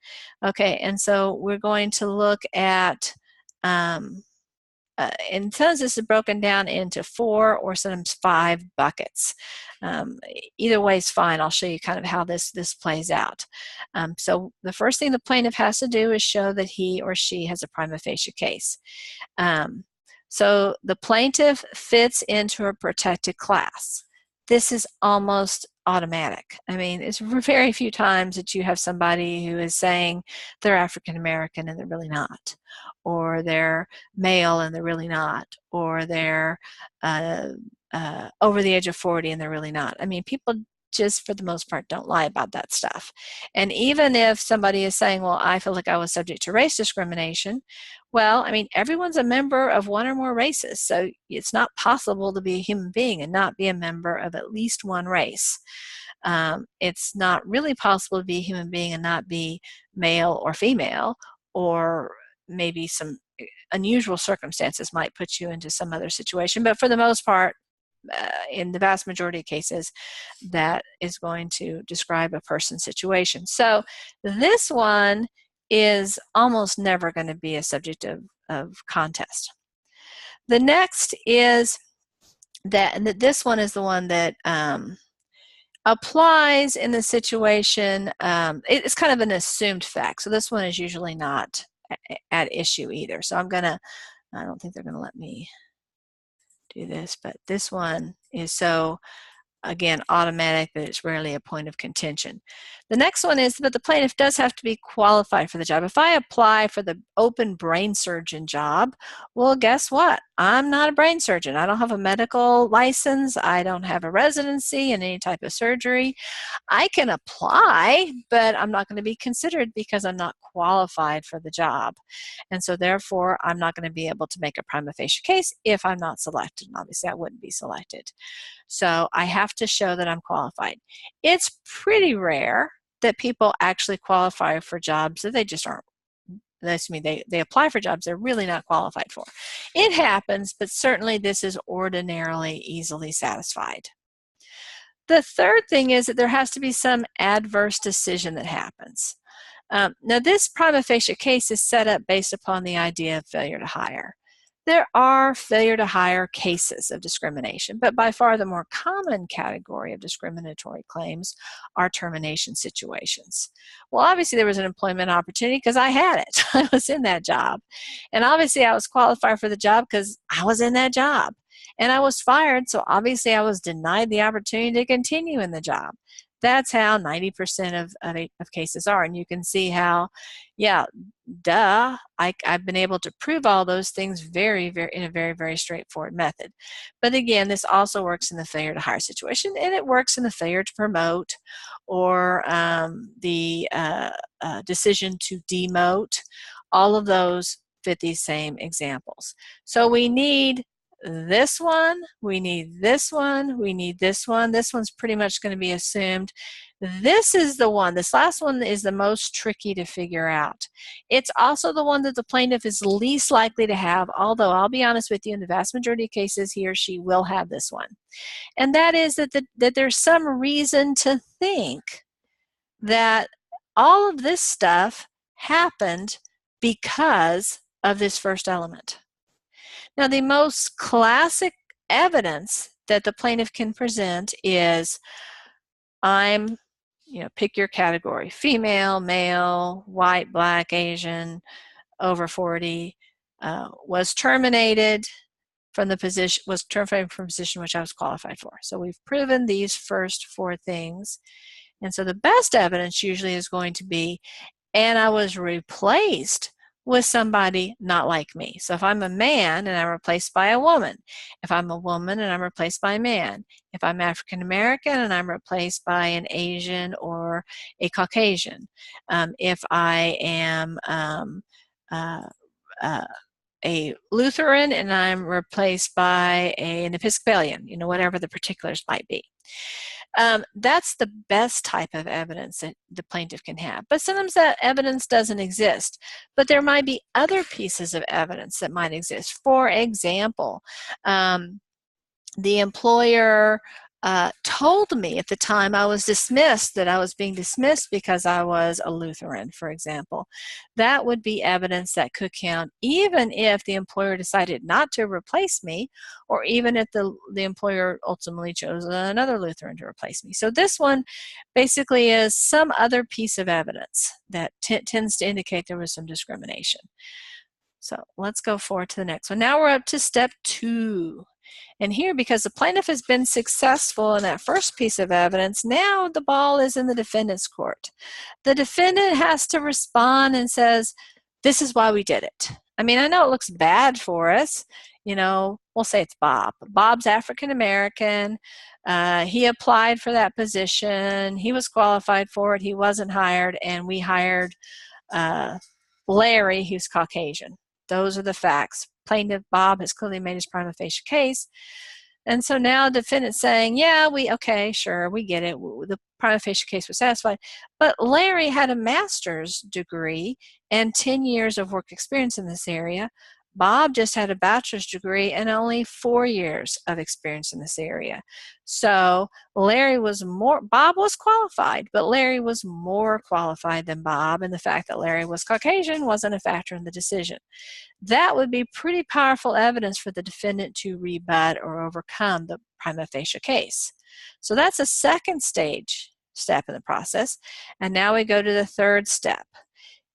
Okay, and so we're going to look at, and sometimes this is broken down into 4 or sometimes 5 buckets. Either way is fine. I'll show you kind of how this plays out. So the first thing the plaintiff has to do is show that he or she has a prima facie case. So the plaintiff fits into a protected class. This is almost automatic. I mean, it's very few times that you have somebody who is saying they're African American and they're really not, or they're male and they're really not, or they're over the age of 40 and they're really not. I mean, people just for the most part don't lie about that stuff. And even if somebody is saying, well, I feel like I was subject to race discrimination, well, I mean, everyone's a member of one or more races, so it's not possible to be a human being and not be a member of at least one race. It's not really possible to be a human being and not be male or female, or maybe some unusual circumstances might put you into some other situation, but for the most part, in the vast majority of cases, that is going to describe a person's situation. So this one is almost never going to be a subject of contest. The next is that, and this one is the one that applies in the situation. It's kind of an assumed fact. So this one is usually not at issue either. So I don't think they're going to let me do this, but this one is so, again, automatic that it's rarely a point of contention. The next one is that the plaintiff does have to be qualified for the job. If I apply for the open brain surgeon job, well, guess what? I'm not a brain surgeon. I don't have a medical license. I don't have a residency in any type of surgery. I can apply, but I'm not going to be considered because I'm not qualified for the job. And so therefore, I'm not going to be able to make a prima facie case if I'm not selected. And obviously, I wouldn't be selected. So I have to show that I'm qualified. It's pretty rare that people actually qualify for jobs that they just aren't. That's me. They apply for jobs they're really not qualified for. It happens, but certainly this is ordinarily easily satisfied. The third thing is that there has to be some adverse decision that happens. Now, this prima facie case is set up based upon the idea of failure to hire. There are failure to hire cases of discrimination, but by far the more common category of discriminatory claims are termination situations. Well, obviously there was an employment opportunity because I had it. I was in that job. And obviously I was qualified for the job because I was in that job. And I was fired, so obviously I was denied the opportunity to continue in the job. That's how 90% of cases are. And you can see how, yeah, duh, I've been able to prove all those things in a very, very straightforward method. But again, this also works in the failure to hire situation, and it works in the failure to promote, or the decision to demote. All of those fit these same examples. So we need this one, we need this one, we need this one. This one's pretty much going to be assumed. This is the one, this last one is the most tricky to figure out. It's also the one that the plaintiff is least likely to have, although I'll be honest with you, in the vast majority of cases, he or she will have this one. And that is that there's some reason to think that all of this stuff happened because of this first element. Now, the most classic evidence that the plaintiff can present is, pick your category, female, male, white, black, Asian, over 40, was terminated from the position, which I was qualified for. So we've proven these first 4 things. And so the best evidence usually is going to be, and I was replaced with somebody not like me. So if I'm a man and I'm replaced by a woman, if I'm a woman and I'm replaced by a man, if I'm African American and I'm replaced by an Asian or a Caucasian, if I am a Lutheran and I'm replaced by an Episcopalian, whatever the particulars might be. That's the best type of evidence that the plaintiff can have. But sometimes that evidence doesn't exist. But there might be other pieces of evidence that might exist. For example, the employer told me at the time I was dismissed that I was being dismissed because I was a Lutheran, for example. That would be evidence that could count even if the employer decided not to replace me, or even if the employer ultimately chose another Lutheran to replace me. So this one basically is some other piece of evidence that tends to indicate there was some discrimination. So let's go forward to the next one. Now we're up to step 2. And here, because the plaintiff has been successful in that first piece of evidence, now the ball is in the defendant's court. The defendant has to respond and says, this is why we did it. I mean, I know it looks bad for us. We'll say it's Bob. Bob's African American. He applied for that position. He was qualified for it. He wasn't hired, and we hired Larry, who's Caucasian. Those are the facts. Plaintiff Bob has clearly made his prima facie case. And so now the defendant's saying, yeah, okay, sure, we get it. The prima facie case was satisfied. But Larry had a master's degree and 10 years of work experience in this area. Bob just had a bachelor's degree and only 4 years of experience in this area. So Bob was qualified, but Larry was more qualified than Bob, and the fact that Larry was Caucasian wasn't a factor in the decision. That would be pretty powerful evidence for the defendant to rebut or overcome the prima facie case. So that's a second step in the process. And now we go to the third step.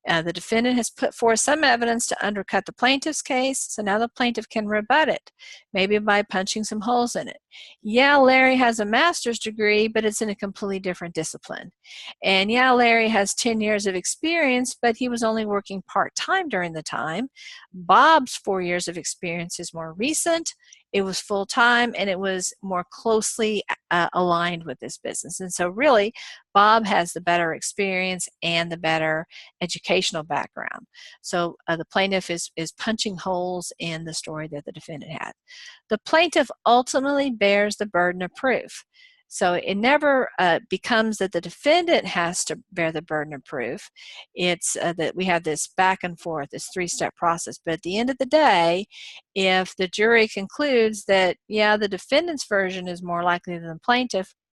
The defendant has put forth some evidence to undercut the plaintiff's case, so now the plaintiff can rebut it, maybe by punching some holes in it. Yeah, Larry has a master's degree, but it's in a completely different discipline. And yeah, Larry has 10 years of experience, but he was only working part-time during the time. Bob's 4 years of experience is more recent. It was full-time, and it was more closely aligned with this business. And so really, Bob has the better experience and the better educational background. So the plaintiff is punching holes in the story that the defendant had. The plaintiff ultimately bears the burden of proof. So it never becomes that the defendant has to bear the burden of proof. It's that we have this back and forth, this 3-step process. But at the end of the day, if the jury concludes that, yeah, the defendant's version is more likely than the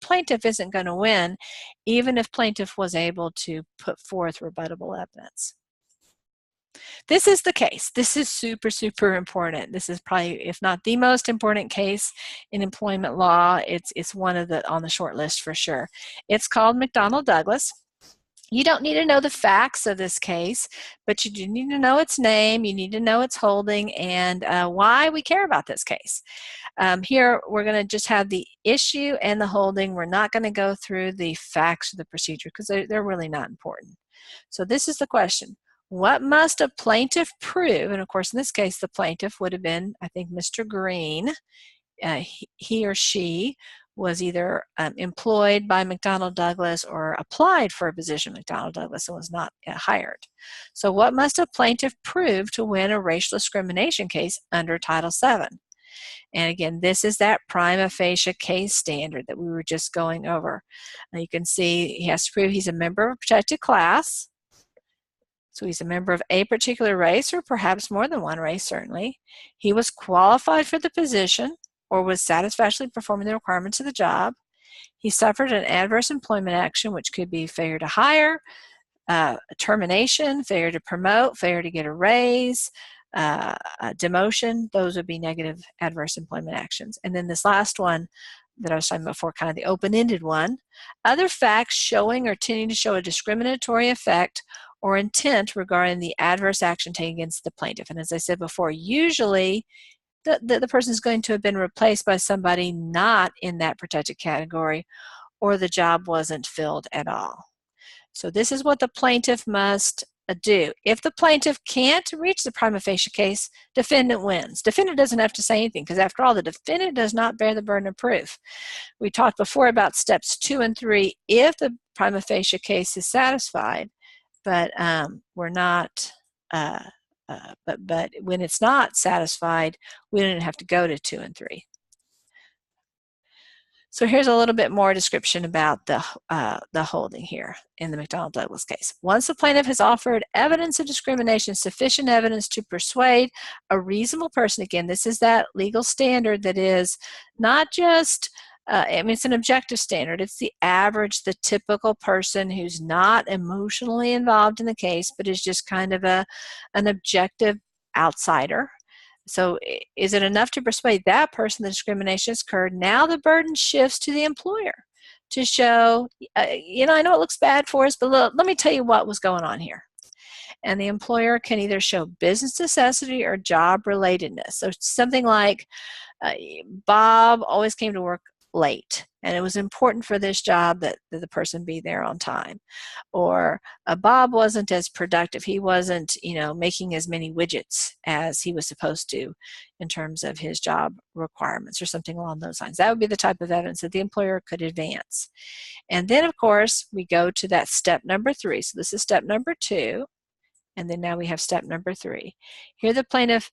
plaintiff isn't going to win, even if plaintiff was able to put forth rebuttable evidence. This is the case. This is super, super important. This is probably, if not the most important case in employment law, it's one of the on the short list for sure. It's called McDonnell Douglas. You don't need to know the facts of this case, but you do need to know its name, you need to know its holding, and why we care about this case. Here, we're going to just have the issue and the holding. We're not going to go through the facts of the procedure because they're really not important. So this is the question. What must a plaintiff prove? And of course, in this case, the plaintiff would have been, I think, Mr. Green. He or she was either employed by McDonnell Douglas or applied for a position at McDonnell Douglas and was not hired. So what must a plaintiff prove to win a racial discrimination case under Title VII? And again, this is that prima facie case standard that we were just going over. Now you can see he has to prove he's a member of a protected class. So he's a member of a particular race, or perhaps more than one race, certainly. He was qualified for the position or was satisfactorily performing the requirements of the job. He suffered an adverse employment action, which could be failure to hire, termination, failure to promote, failure to get a raise, demotion. Those would be negative adverse employment actions. And then this last one that I was talking about before, kind of the open-ended one, other facts showing or tending to show a discriminatory effect or intent regarding the adverse action taken against the plaintiff. And as I said before, usually the person is going to have been replaced by somebody not in that protected category, or the job wasn't filled at all. So this is what the plaintiff must do. If the plaintiff can't reach the prima facie case, defendant wins. Defendant doesn't have to say anything, because after all, the defendant does not bear the burden of proof. We talked before about steps 2 and 3 if the prima facie case is satisfied, but we're not. But when it's not satisfied, we don't have to go to 2 and 3. So here's a little bit more description about the holding here in the McDonnell Douglas case. Once the plaintiff has offered evidence of discrimination, sufficient evidence to persuade a reasonable person, again, this is that legal standard that is not just, I mean, it's an objective standard. It's the average, the typical person who's not emotionally involved in the case, but is just kind of an objective outsider. So is it enough to persuade that person the discrimination has occurred? Now the burden shifts to the employer to show, I know it looks bad for us, but look, let me tell you what was going on here. And the employer can either show business necessity or job relatedness. So something like Bob always came to work late, and it was important for this job that the person be there on time. Or Bob wasn't as productive. He wasn't, making as many widgets as he was supposed to in terms of his job requirements, or something along those lines. That would be the type of evidence that the employer could advance. And then, of course, we go to that step number 3. So this is step number 2. And then now we have step number 3. Here the plaintiff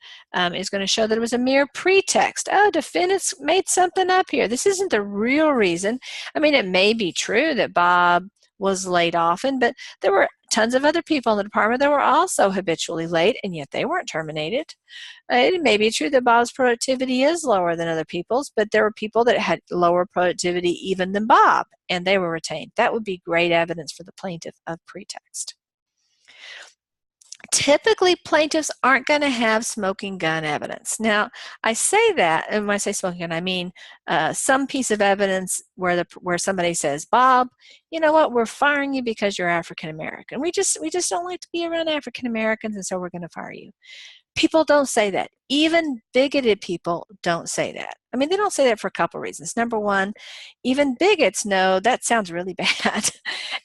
is going to show that it was a mere pretext. Oh, defendants made something up here. This isn't the real reason. I mean, it may be true that Bob was late often, but there were tons of other people in the department that were also habitually late, and yet they weren't terminated. It may be true that Bob's productivity is lower than other people's, but there were people that had lower productivity even than Bob, and they were retained. That would be great evidence for the plaintiff of pretext. Typically, plaintiffs aren't going to have smoking gun evidence. Now, I say that, and when I say smoking gun, I mean some piece of evidence where somebody says, Bob, you know what, we're firing you because you're African American. We just don't like to be around African Americans, and so we're going to fire you. People don't say that. Even bigoted people don't say that. I mean, they don't say that for a couple reasons. Number one, even bigots know that sounds really bad.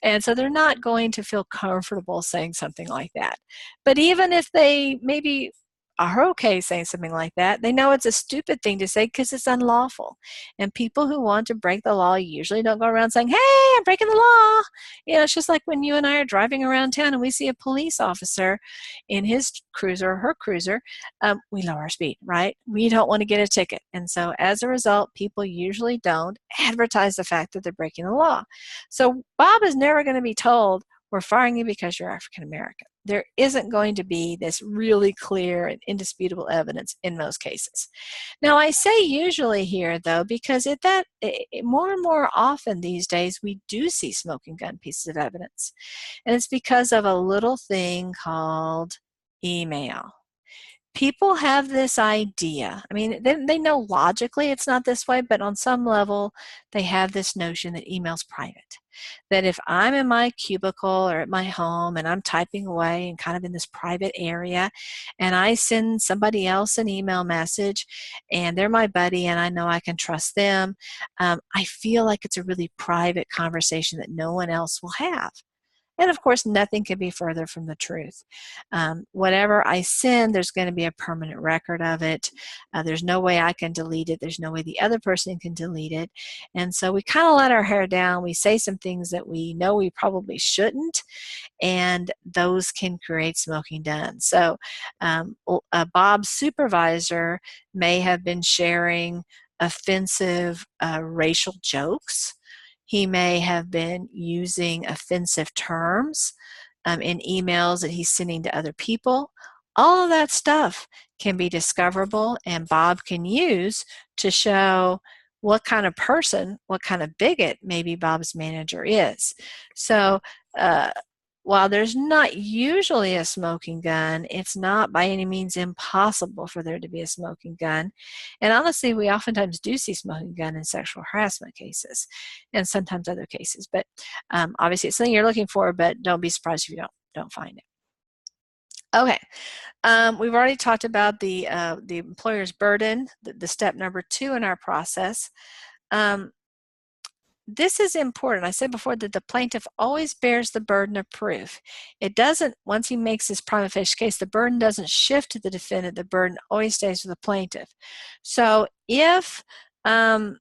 And so they're not going to feel comfortable saying something like that. But even if they maybe are okay saying something like that, they know it's a stupid thing to say because it's unlawful. And people who want to break the law usually don't go around saying, hey, I'm breaking the law. It's just like when you and I are driving around town and we see a police officer in his cruiser or her cruiser, we lower our speed, right? We don't want to get a ticket. And so as a result, people usually don't advertise the fact that they're breaking the law. So Bob is never going to be told, we're firing you because you're African American. There isn't going to be this really clear and indisputable evidence in most cases. Now, I say usually here, though, because more and more often these days we do see smoking gun pieces of evidence. And it's because of a little thing called email. People have this idea. I mean, they know logically it's not this way, but on some level, they have this notion that email's private. That if I'm in my cubicle or at my home and I'm typing away and kind of in this private area, and I send somebody else an email message and they're my buddy and I know I can trust them, I feel like it's a really private conversation that no one else will have. And of course, nothing could be further from the truth. Whatever I send, there's going to be a permanent record of it. There's no way I can delete it. There's no way the other person can delete it. And so we kind of let our hair down. We say some things that we know we probably shouldn't, and those can create smoking gun. So Bob's supervisor may have been sharing offensive racial jokes. He may have been using offensive terms in emails that he's sending to other people. All of that stuff can be discoverable, and Bob can use to show what kind of person, what kind of bigot maybe Bob's manager is. So while there's not usually a smoking gun, it's not by any means impossible for there to be a smoking gun. And honestly, we oftentimes do see smoking gun in sexual harassment cases and sometimes other cases. But obviously, it's something you're looking for, but don't be surprised if you don't find it. Okay, we've already talked about the employer's burden, the step number 2 in our process. This is important. I said before that the plaintiff always bears the burden of proof. It doesn't, once he makes his prima facie case, the burden doesn't shift to the defendant. The burden always stays with the plaintiff. So if the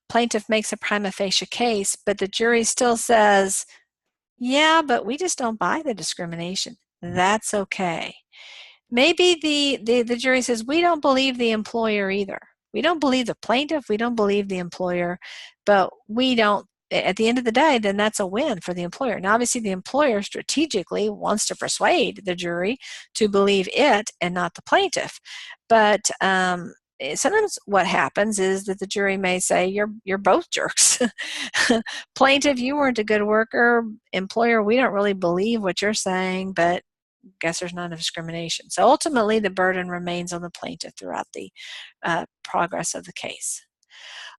plaintiff makes a prima facie case, but the jury still says, yeah, but we just don't buy the discrimination, that's okay. Maybe the jury says, we don't believe the employer either. We don't believe the plaintiff, we don't believe the employer, but we don't, at the end of the day, then that's a win for the employer. Now, obviously, the employer strategically wants to persuade the jury to believe it and not the plaintiff. But sometimes what happens is that the jury may say, you're both jerks. Plaintiff, you weren't a good worker. Employer, we don't really believe what you're saying, but guess there's not enough discrimination. So ultimately, the burden remains on the plaintiff throughout the progress of the case.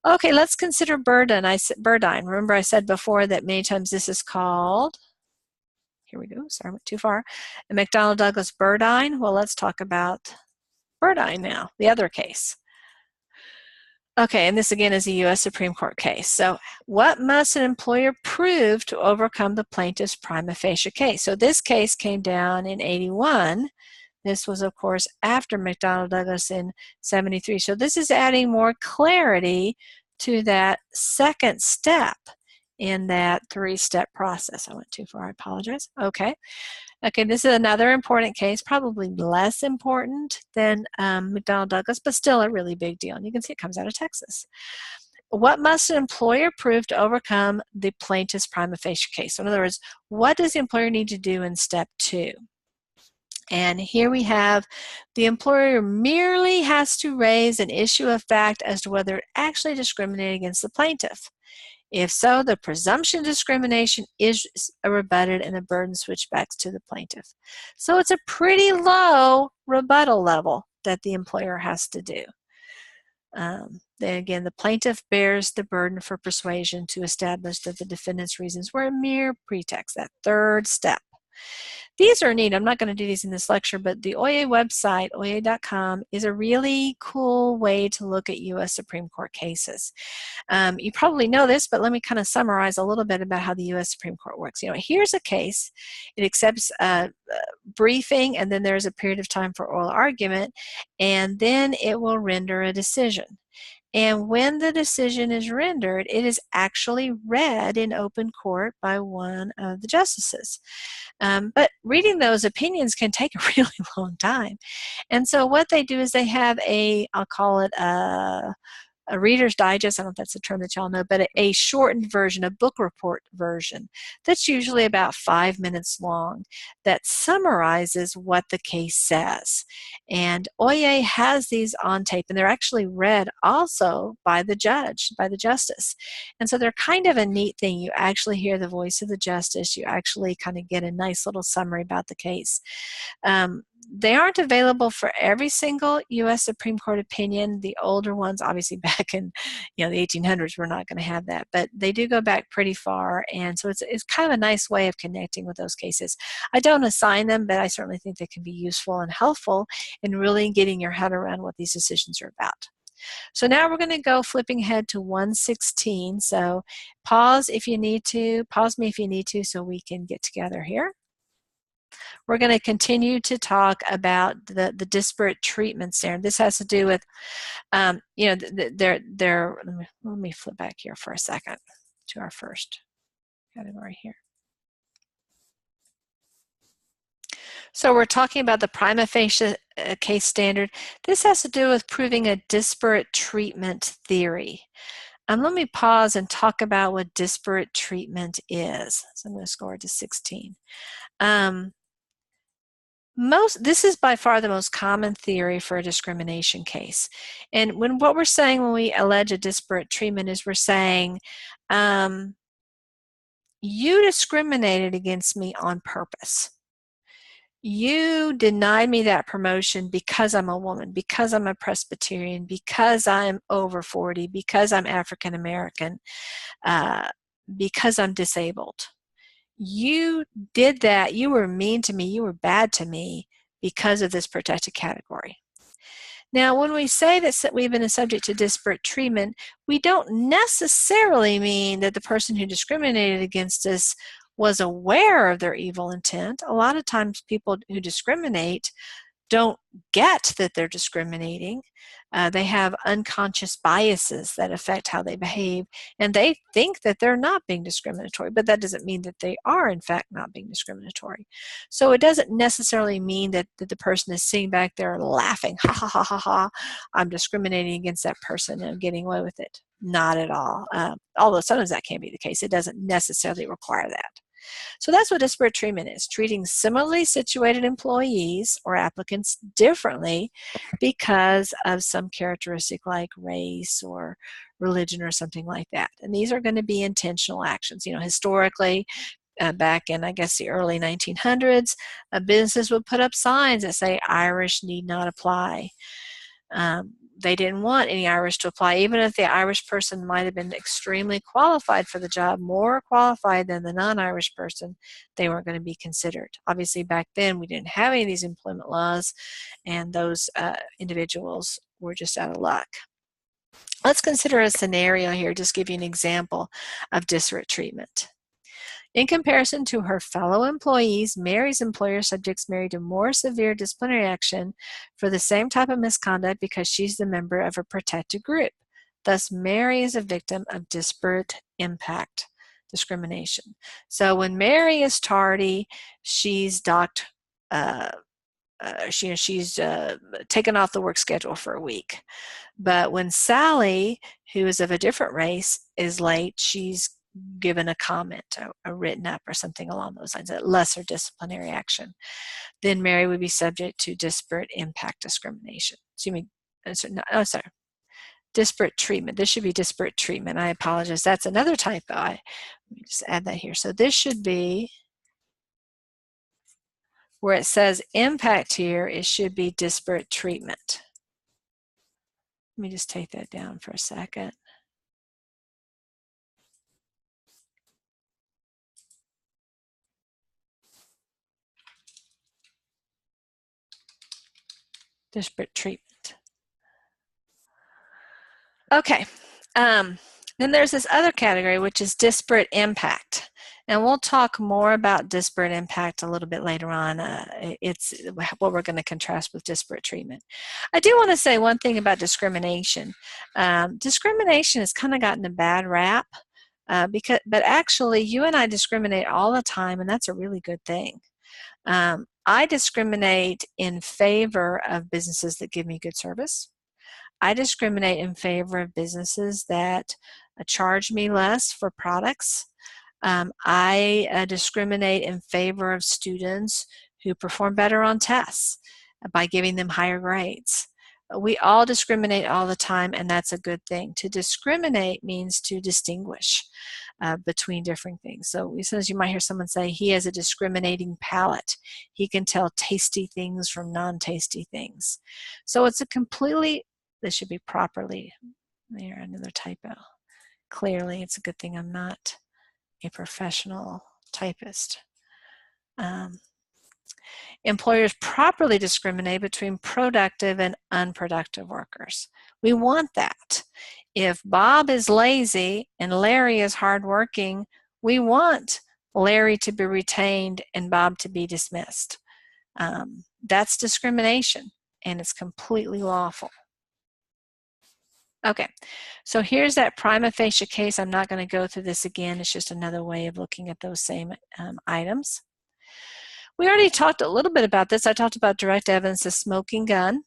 Okay, let's consider burden. Burdine. Remember I said before that many times this is called, here we go, sorry, I went too far, a McDonnell Douglas burdine. Well, let's talk about burdine now, the other case. Okay, and this again is a U.S. Supreme Court case. So what must an employer prove to overcome the plaintiff's prima facie case? So this case came down in 81. This was, of course, after McDonnell Douglas in 73. So this is adding more clarity to that second step in that 3-step process. I went too far, I apologize. Okay. Okay, this is another important case, probably less important than McDonnell Douglas, but still a really big deal. And you can see it comes out of Texas. What must an employer prove to overcome the plaintiff's prima facie case? So in other words, what does the employer need to do in step 2? And here we have the employer merely has to raise an issue of fact as to whether it actually discriminated against the plaintiff. If so, the presumption of discrimination is rebutted and the burden switchbacks to the plaintiff. So it's a pretty low rebuttal level that the employer has to do. Then again, the plaintiff bears the burden for persuasion to establish that the defendant's reasons were a mere pretext, that 3rd step. These are neat. I'm not going to do these in this lecture, but the OIA website, oia.com, is a really cool way to look at U.S. Supreme Court cases. You probably know this, but let me kind of summarize a little bit about how the U.S. Supreme Court works. You know, here's a case. It accepts briefing, and then there's a period of time for oral argument, and then it will render a decision. And when the decision is rendered, it is actually read in open court by one of the justices. But reading those opinions can take a really long time. And so what they do is they have I'll call it a Reader's Digest, I don't know if that's a term that y'all know, but a shortened version, a book report version, that's usually about 5 minutes long, that summarizes what the case says. And OIA has these on tape, and they're actually read also by the judge, by the justice. And so they're kind of a neat thing. You actually hear the voice of the justice. You actually kind of get a nice little summary about the case. They aren't available for every single U.S. Supreme Court opinion. The older ones, obviously back in the 1800s, we're not going to have that. But they do go back pretty far, and so it's kind of a nice way of connecting with those cases. I don't assign them, but I certainly think they can be useful and helpful in really getting your head around what these decisions are about. So now we're going to go flipping ahead to 116. So pause if you need to, pause me if you need to, so we can get together here. We're going to continue to talk about the disparate treatments there. This has to do with, you know, let me flip back here for a second to our first category here. So we're talking about the prima facie case standard. This has to do with proving a disparate treatment theory. Let me pause and talk about what disparate treatment is. So I'm going to score to 16. This is by far the most common theory for a discrimination case. And what we're saying when we allege a disparate treatment is we're saying, you discriminated against me on purpose. You denied me that promotion because I'm a woman, because I'm a Presbyterian, because I'm over 40, because I'm African American, because I'm disabled. You did that. You were mean to me. You were bad to me because of this protected category. Now, when we say that we've been subject to disparate treatment, we don't necessarily mean that the person who discriminated against us was aware of their evil intent. A lot of times people who discriminate don't get that they're discriminating. They have unconscious biases that affect how they behave, and they think that they're not being discriminatory, but that doesn't mean that they are in fact not being discriminatory. So it doesn't necessarily mean that the person is sitting back there laughing, ha ha ha ha ha, I'm discriminating against that person and I'm getting away with it. Not at all. Although sometimes that can be the case, it doesn't necessarily require that. So that's what disparate treatment is, treating similarly situated employees or applicants differently because of some characteristic like race or religion or something like that. And these are going to be intentional actions. You know, historically, back in, I guess, the early 1900s, businesses would put up signs that say Irish need not apply. They didn't want any Irish to apply, even if the Irish person might have been extremely qualified for the job, more qualified than the non-Irish person, they weren't going to be considered. Obviously, back then, we didn't have any of these employment laws, and those individuals were just out of luck. Let's consider a scenario here, just give you an example of disparate treatment. In comparison to her fellow employees, Mary's employer subjects Mary to more severe disciplinary action for the same type of misconduct because she's the member of a protected group. Thus, Mary is a victim of disparate impact discrimination. So when Mary is tardy, she's docked, she's taken off the work schedule for a week. But when Sally, who is of a different race, is late, she's given a comment, a written up or something along those lines, a lesser disciplinary action. Then Mary would be subject to disparate impact discrimination. Sorry, disparate treatment. This should be disparate treatment. I apologize. That's another typo. Let me just add that here. So this should be, where it says impact here, it should be disparate treatment. Let me just take that down for a second. Disparate treatment. Okay. Then there's this other category, which is disparate impact. And we'll talk more about disparate impact a little bit later on. It's what we're going to contrast with disparate treatment. I do want to say one thing about discrimination. Discrimination has kind of gotten a bad rap, but actually you and I discriminate all the time, and that's a really good thing. I discriminate in favor of businesses that give me good service. I discriminate in favor of businesses that charge me less for products. I discriminate in favor of students who perform better on tests by giving them higher grades. We all discriminate all the time, and that's a good thing. To discriminate means to distinguish between different things. So sometimes you might hear someone say, he has a discriminating palate. He can tell tasty things from non-tasty things. So it's a completely, this should be properly, there, another typo. Clearly, it's a good thing I'm not a professional typist. Employers properly discriminate between productive and unproductive workers. We want that. If Bob is lazy and Larry is hardworking, we want Larry to be retained and Bob to be dismissed. That's discrimination, and it's completely lawful. Okay, so here's that prima facie case. I'm not going to go through this again. It's just another way of looking at those same items. We already talked a little bit about this. I talked about direct evidence of smoking gun.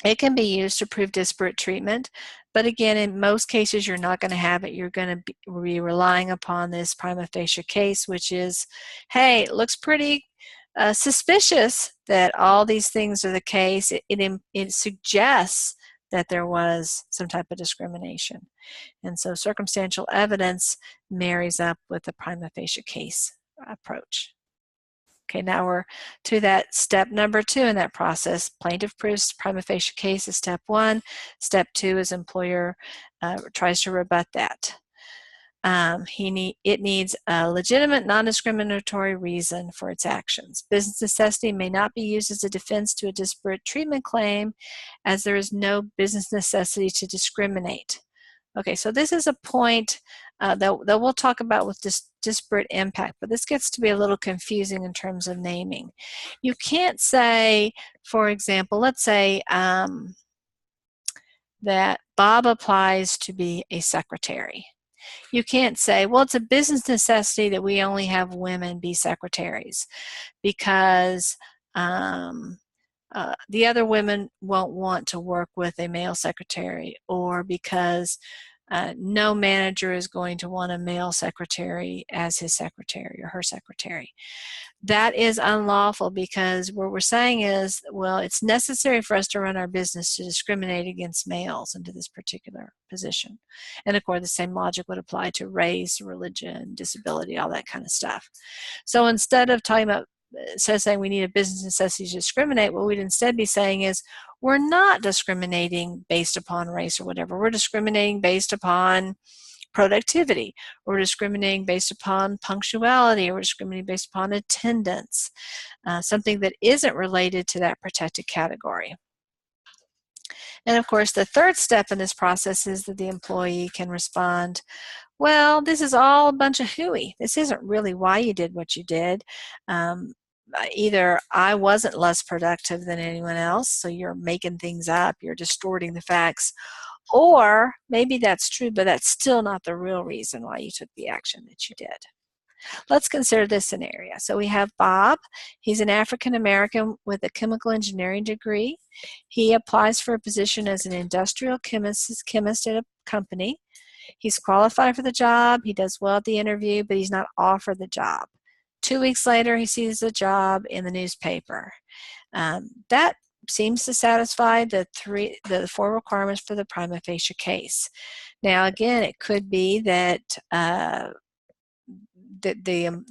It can be used to prove disparate treatment, but again, in most cases, you're not going to have it. You're going to be relying upon this prima facie case, which is, hey, it looks pretty suspicious that all these things are the case. It suggests that there was some type of discrimination. And so circumstantial evidence marries up with the prima facie case approach. Okay, now we're to that step number 2 in that process. Plaintiff proves prima facie case is step 1. Step 2 is employer tries to rebut that. It needs a legitimate, non-discriminatory reason for its actions. Business necessity may not be used as a defense to a disparate treatment claim, as there is no business necessity to discriminate. Okay, so this is a point that we'll talk about with disparate impact, but this gets to be a little confusing in terms of naming. You can't say, for example, let's say that Bob applies to be a secretary. You can't say, well, it's a business necessity that we only have women be secretaries because the other women won't want to work with a male secretary, or because no manager is going to want a male secretary as his secretary or her secretary. That is unlawful, because what we're saying is, well, it's necessary for us to run our business to discriminate against males into this particular position. And of course, the same logic would apply to race, religion, disability, all that kind of stuff. So instead of talking about saying we need a business necessity to discriminate, what we'd instead be saying is, we're not discriminating based upon race or whatever. We're discriminating based upon productivity. We're discriminating based upon punctuality. We're discriminating based upon attendance, something that isn't related to that protected category. And of course, the third step in this process is that the employee can respond, well, this is all a bunch of hooey. This isn't really why you did what you did. Either I wasn't less productive than anyone else, so you're making things up, you're distorting the facts, or maybe that's true, but that's still not the real reason why you took the action that you did. Let's consider this scenario. So we have Bob. He's an African American with a chemical engineering degree. He applies for a position as an industrial chemist at a company. He's qualified for the job. He does well at the interview, but he's not offered the job. 2 weeks later, he sees the job in the newspaper. That seems to satisfy the 4 requirements for the prima facie case. Now, again, it could be that the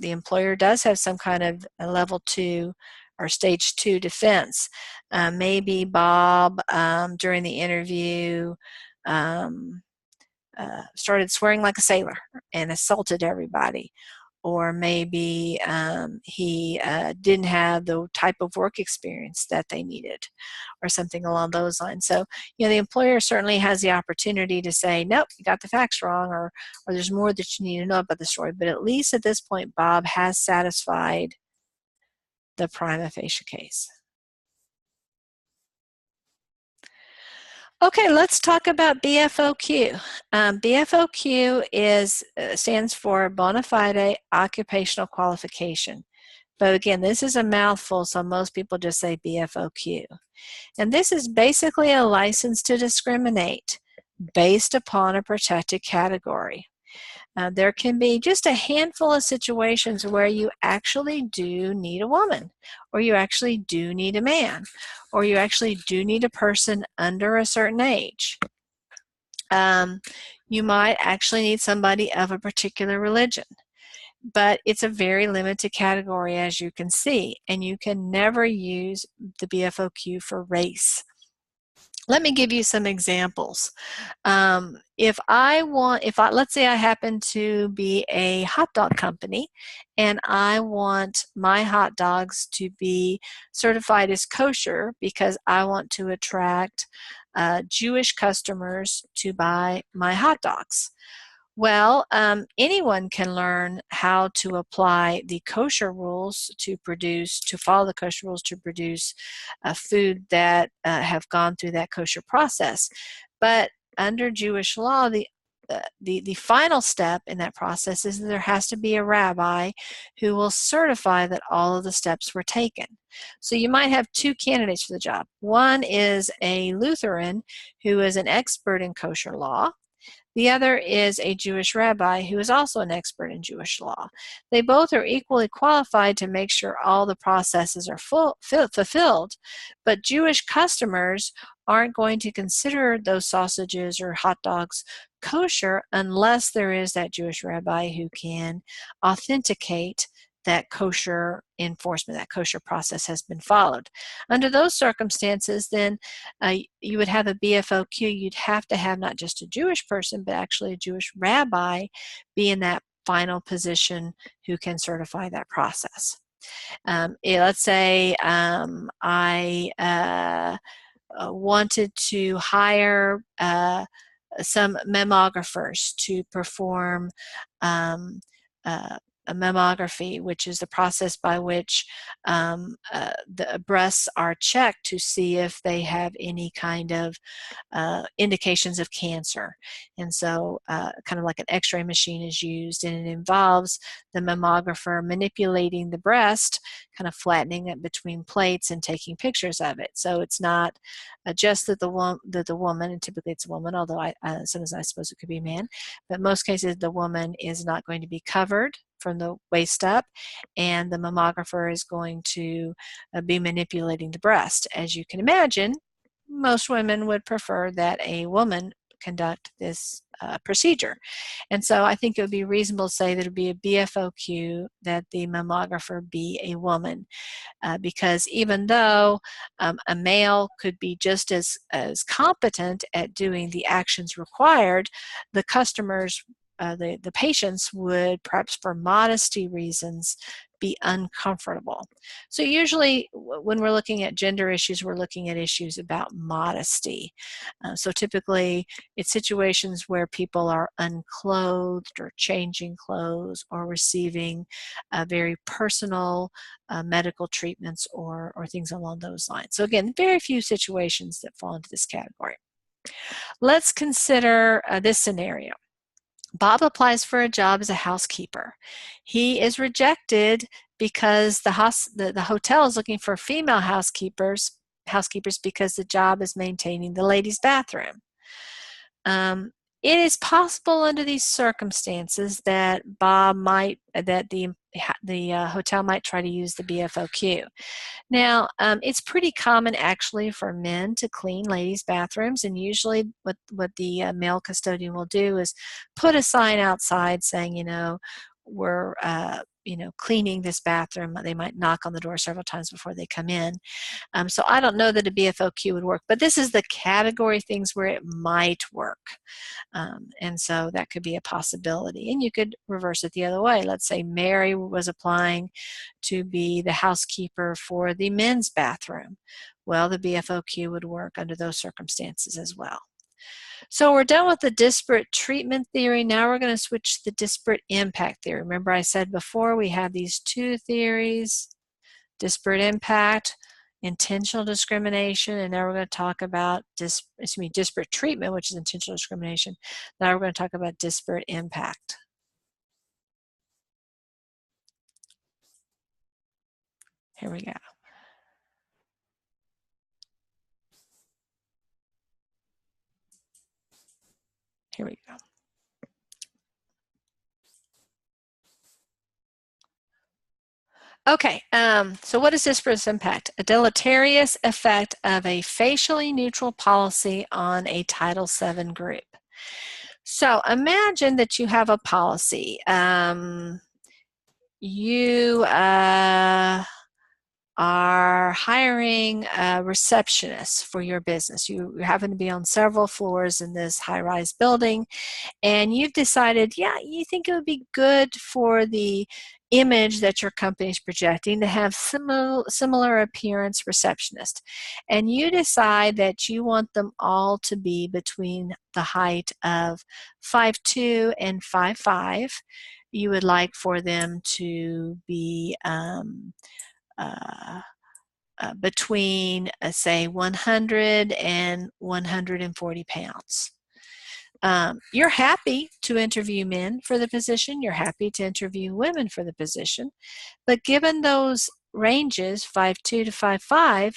employer does have some kind of a level 2 or stage 2 defense. Maybe Bob, during the interview, started swearing like a sailor and assaulted everybody. Or maybe he didn't have the type of work experience that they needed, or something along those lines. So, the employer certainly has the opportunity to say, nope, you got the facts wrong, or there's more that you need to know about the story. But at least at this point, Bob has satisfied the prima facie case. Okay, let's talk about BFOQ. BFOQ stands for Bona Fide Occupational Qualification. But again, this is a mouthful, so most people just say BFOQ. And this is basically a license to discriminate based upon a protected category. There can be just a handful of situations where you actually do need a woman, or you actually do need a man, or you actually do need a person under a certain age. You might actually need somebody of a particular religion, but it's a very limited category, as you can see, and you can never use the BFOQ for race Let me give you some examples. Let's say I happen to be a hot dog company and I want my hot dogs to be certified as kosher because I want to attract Jewish customers to buy my hot dogs. Well, anyone can learn how to apply the kosher rules to follow the kosher rules to produce food that have gone through that kosher process. But under Jewish law, the final step in that process is that there has to be a rabbi who will certify that all of the steps were taken. So you might have two candidates for the job. One is a Lutheran who is an expert in kosher law. The other is a Jewish rabbi who is also an expert in Jewish law. They both are equally qualified to make sure all the processes are fulfilled, but Jewish customers aren't going to consider those sausages or hot dogs kosher unless there is that Jewish rabbi who can authenticate that kosher enforcement, that kosher process has been followed. Under those circumstances, then you would have a BFOQ. You'd have to have not just a Jewish person, but actually a Jewish rabbi be in that final position who can certify that process. Let's say I wanted to hire some mammographers to perform a mammography, which is the process by which the breasts are checked to see if they have any kind of indications of cancer. And so kind of like an x-ray machine is used, and it involves the mammographer manipulating the breast, kind of flattening it between plates and taking pictures of it. So it's not just that the woman, and typically it's a woman, although sometimes I suppose it could be a man, but in most cases the woman is not going to be covered from the waist up, and the mammographer is going to be manipulating the breast. As you can imagine, most women would prefer that a woman conduct this procedure. And so I think it would be reasonable to say that it would be a BFOQ that the mammographer be a woman. Because even though a male could be just as competent at doing the actions required, the customers, the patients would, perhaps for modesty reasons, be uncomfortable. So usually when we're looking at gender issues, we're looking at issues about modesty. So typically it's situations where people are unclothed or changing clothes or receiving very personal medical treatments or things along those lines. So again, very few situations that fall into this category. Let's consider this scenario. Bob applies for a job as a housekeeper. He is rejected because the hotel is looking for female housekeepers because the job is maintaining the ladies' bathroom. It is possible under these circumstances that the hotel might try to use the BFOQ. Now, it's pretty common actually for men to clean ladies' bathrooms, and usually what the male custodian will do is put a sign outside saying, we're cleaning this bathroom. They might knock on the door several times before they come in. So I don't know that a BFOQ would work, but this is the category of things where it might work. And so that could be a possibility. And you could reverse it the other way. Let's say Mary was applying to be the housekeeper for the men's bathroom. Well, the BFOQ would work under those circumstances as well. So we're done with the disparate treatment theory. Now we're going to switch to the disparate impact theory. Remember I said before we have these two theories, disparate impact, intentional discrimination, and now we're going to talk about disparate treatment, which is intentional discrimination. Now we're going to talk about disparate impact. Here we go. Here we go. Okay, so what is disparate impact? A deleterious effect of a facially neutral policy on a Title VII group. So imagine that you have a policy. You are hiring a receptionist for your business. You happen to be on several floors in this high-rise building, and you've decided, yeah, you think it would be good for the image that your company is projecting to have similar appearance receptionist. And you decide that you want them all to be between the height of 5'2" and 5'5". You would like for them to be between, say, 100 and 140 pounds. You're happy to interview men for the position. You're happy to interview women for the position. But given those ranges, 5'2" to 5'5",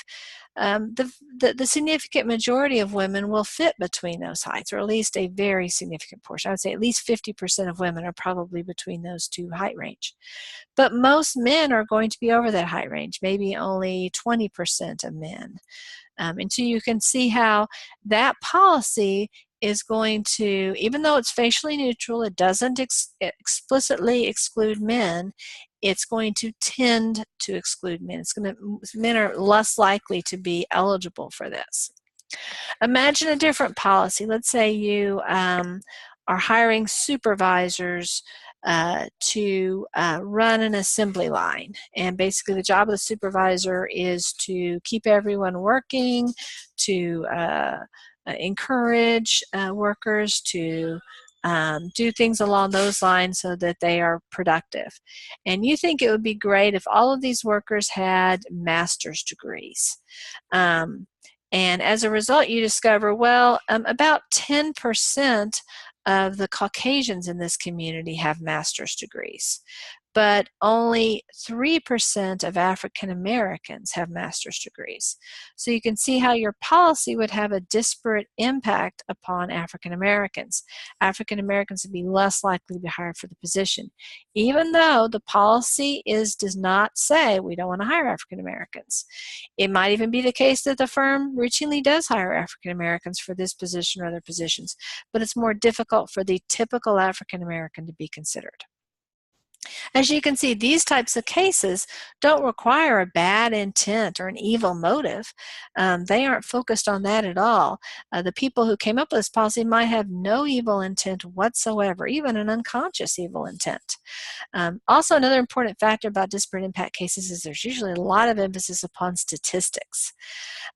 the significant majority of women will fit between those heights, or at least a very significant portion. I would say at least 50% of women are probably between those two height range. But most men are going to be over that height range, maybe only 20% of men. And so you can see how that policy is going to, even though it's facially neutral, it doesn't explicitly exclude men, it's going to tend to exclude men. Men are less likely to be eligible for this. Imagine a different policy. Let's say you are hiring supervisors to run an assembly line. And basically the job of the supervisor is to keep everyone working, to encourage workers to do things along those lines so that they are productive. And you think it would be great if all of these workers had master's degrees. And as a result, you discover, well, about 10% of the Caucasians in this community have master's degrees, but only 3% of African Americans have master's degrees. So you can see how your policy would have a disparate impact upon African Americans. African Americans would be less likely to be hired for the position, even though the policy does not say we don't want to hire African Americans. It might even be the case that the firm routinely does hire African Americans for this position or other positions, but it's more difficult for the typical African American to be considered. As you can see, these types of cases don't require a bad intent or an evil motive. They aren't focused on that at all. The people who came up with this policy might have no evil intent whatsoever, even an unconscious evil intent. Also, another important factor about disparate impact cases is there's usually a lot of emphasis upon statistics.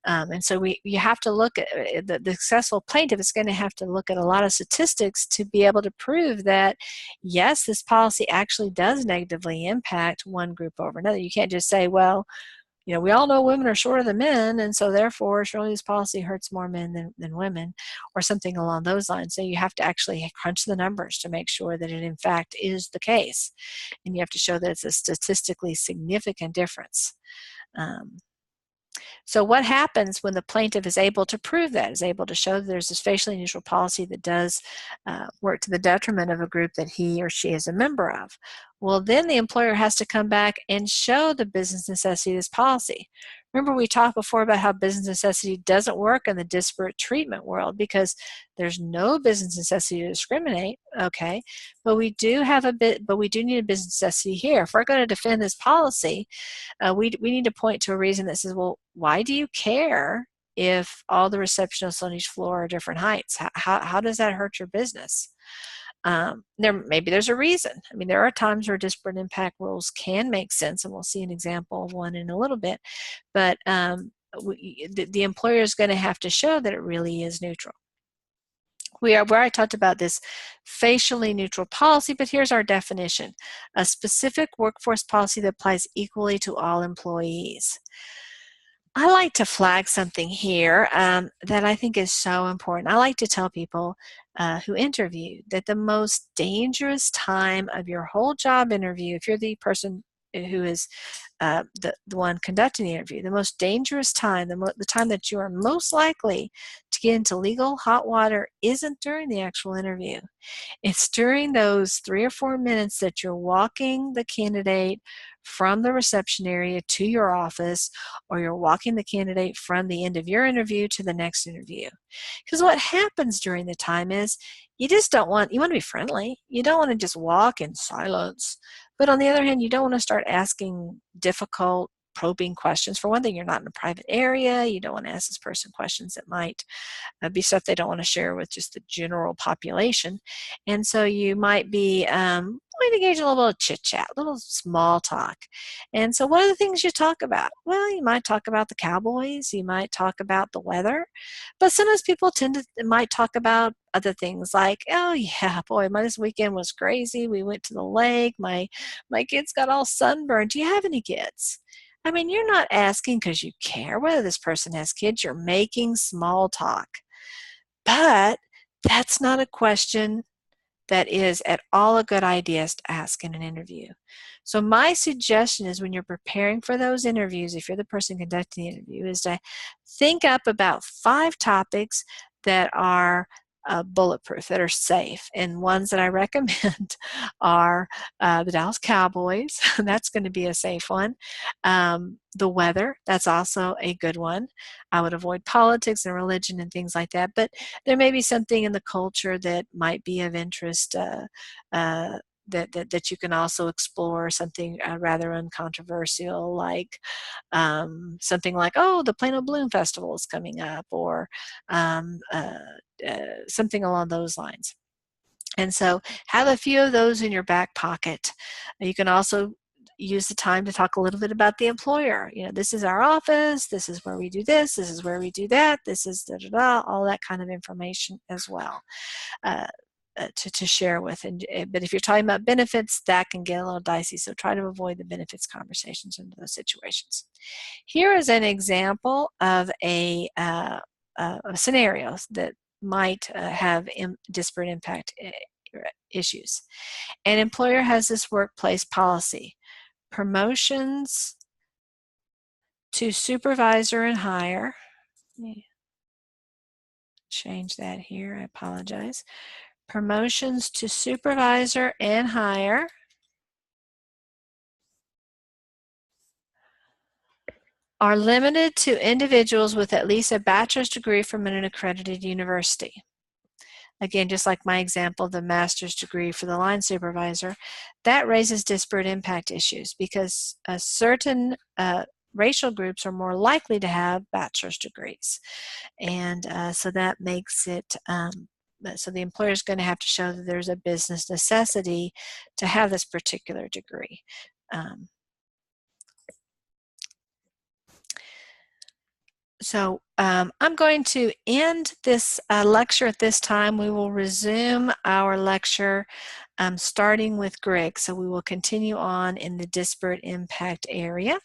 And so you have to look at the successful plaintiff is going to have to look at a lot of statistics to be able to prove that, yes, this policy actually does negatively impact one group over another. You can't just say, well, you know, we all know women are shorter than men, and so therefore surely this policy hurts more men than women, or something along those lines. So you have to actually crunch the numbers to make sure that it in fact is the case. And you have to show that it's a statistically significant difference. So what happens when the plaintiff is able to prove that, is able to show that there's this facially neutral policy that does work to the detriment of a group that he or she is a member of? Well, then the employer has to come back and show the business necessity of this policy. Remember, we talked before about how business necessity doesn't work in the disparate treatment world because there's no business necessity to discriminate, okay? But we do need a business necessity here. If we're going to defend this policy, we need to point to a reason that says, well, why do you care if all the receptionists on each floor are different heights? How does that hurt your business? Maybe there's a reason. I mean, there are times where disparate impact rules can make sense, and we'll see an example of one in a little bit. But the employer is going to have to show that it really is neutral. Where I talked about this facially neutral policy, but here's our definition: a specific workforce policy that applies equally to all employees. I like to flag something here that I think is so important. I like to tell people who interview that the most dangerous time of your whole job interview, if you're the person who is the one conducting the interview, the most dangerous time, the time that you are most likely to get into legal hot water isn't during the actual interview. It's during those 3 or 4 minutes that you're walking the candidate from the reception area to your office, or you're walking the candidate from the end of your interview to the next interview. Because what happens during the time is you want to be friendly. You don't want to just walk in silence. But on the other hand, you don't want to start asking difficult probing questions. For one thing, you're not in a private area. You don't want to ask this person questions that might be stuff they don't want to share with just the general population. And so you might be going to engage in a little chit chat, a little small talk. And so what are the things you talk about? Well, you might talk about the Cowboys, you might talk about the weather, but sometimes people might talk about other things like, oh yeah, boy, this weekend was crazy. We went to the lake. My kids got all sunburned. Do you have any kids? I mean, you're not asking because you care whether this person has kids. You're making small talk. But that's not a question that is at all a good idea to ask in an interview. So my suggestion is when you're preparing for those interviews, if you're the person conducting the interview, is to think up about 5 topics that are bulletproof, that are safe. And ones that I recommend are the Dallas Cowboys. That's going to be a safe one. The weather, that's also a good one. I would avoid politics and religion and things like that, but there may be something in the culture that might be of interest that you can also explore, something rather uncontroversial, like something like, oh, the Plano Bloom Festival is coming up, or something along those lines. And so have a few of those in your back pocket. You can also use the time to talk a little bit about the employer. You know, this is our office, this is where we do this is where we do that, this is da-da-da, all that kind of information as well. To share with. But if you're talking about benefits, that can get a little dicey, so try to avoid the benefits conversations in those situations. Here is an example of a scenario that might have disparate impact issues. An employer has this workplace policy: promotions to supervisor and higher. Let me change that here, I apologize. Promotions to supervisor and higher are limited to individuals with at least a bachelor's degree from an accredited university. Again, just like my example of the master's degree for the line supervisor, that raises disparate impact issues because certain racial groups are more likely to have bachelor's degrees. And so that makes it so the employer is going to have to show that there's a business necessity to have this particular degree. So I'm going to end this lecture at this time. We will resume our lecture starting with Greg. So we will continue on in the disparate impact area.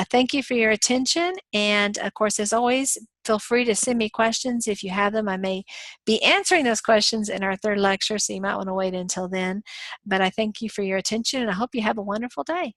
Thank you for your attention, and of course, as always, feel free to send me questions if you have them. I may be answering those questions in our 3rd lecture, so you might want to wait until then. But I thank you for your attention, and I hope you have a wonderful day.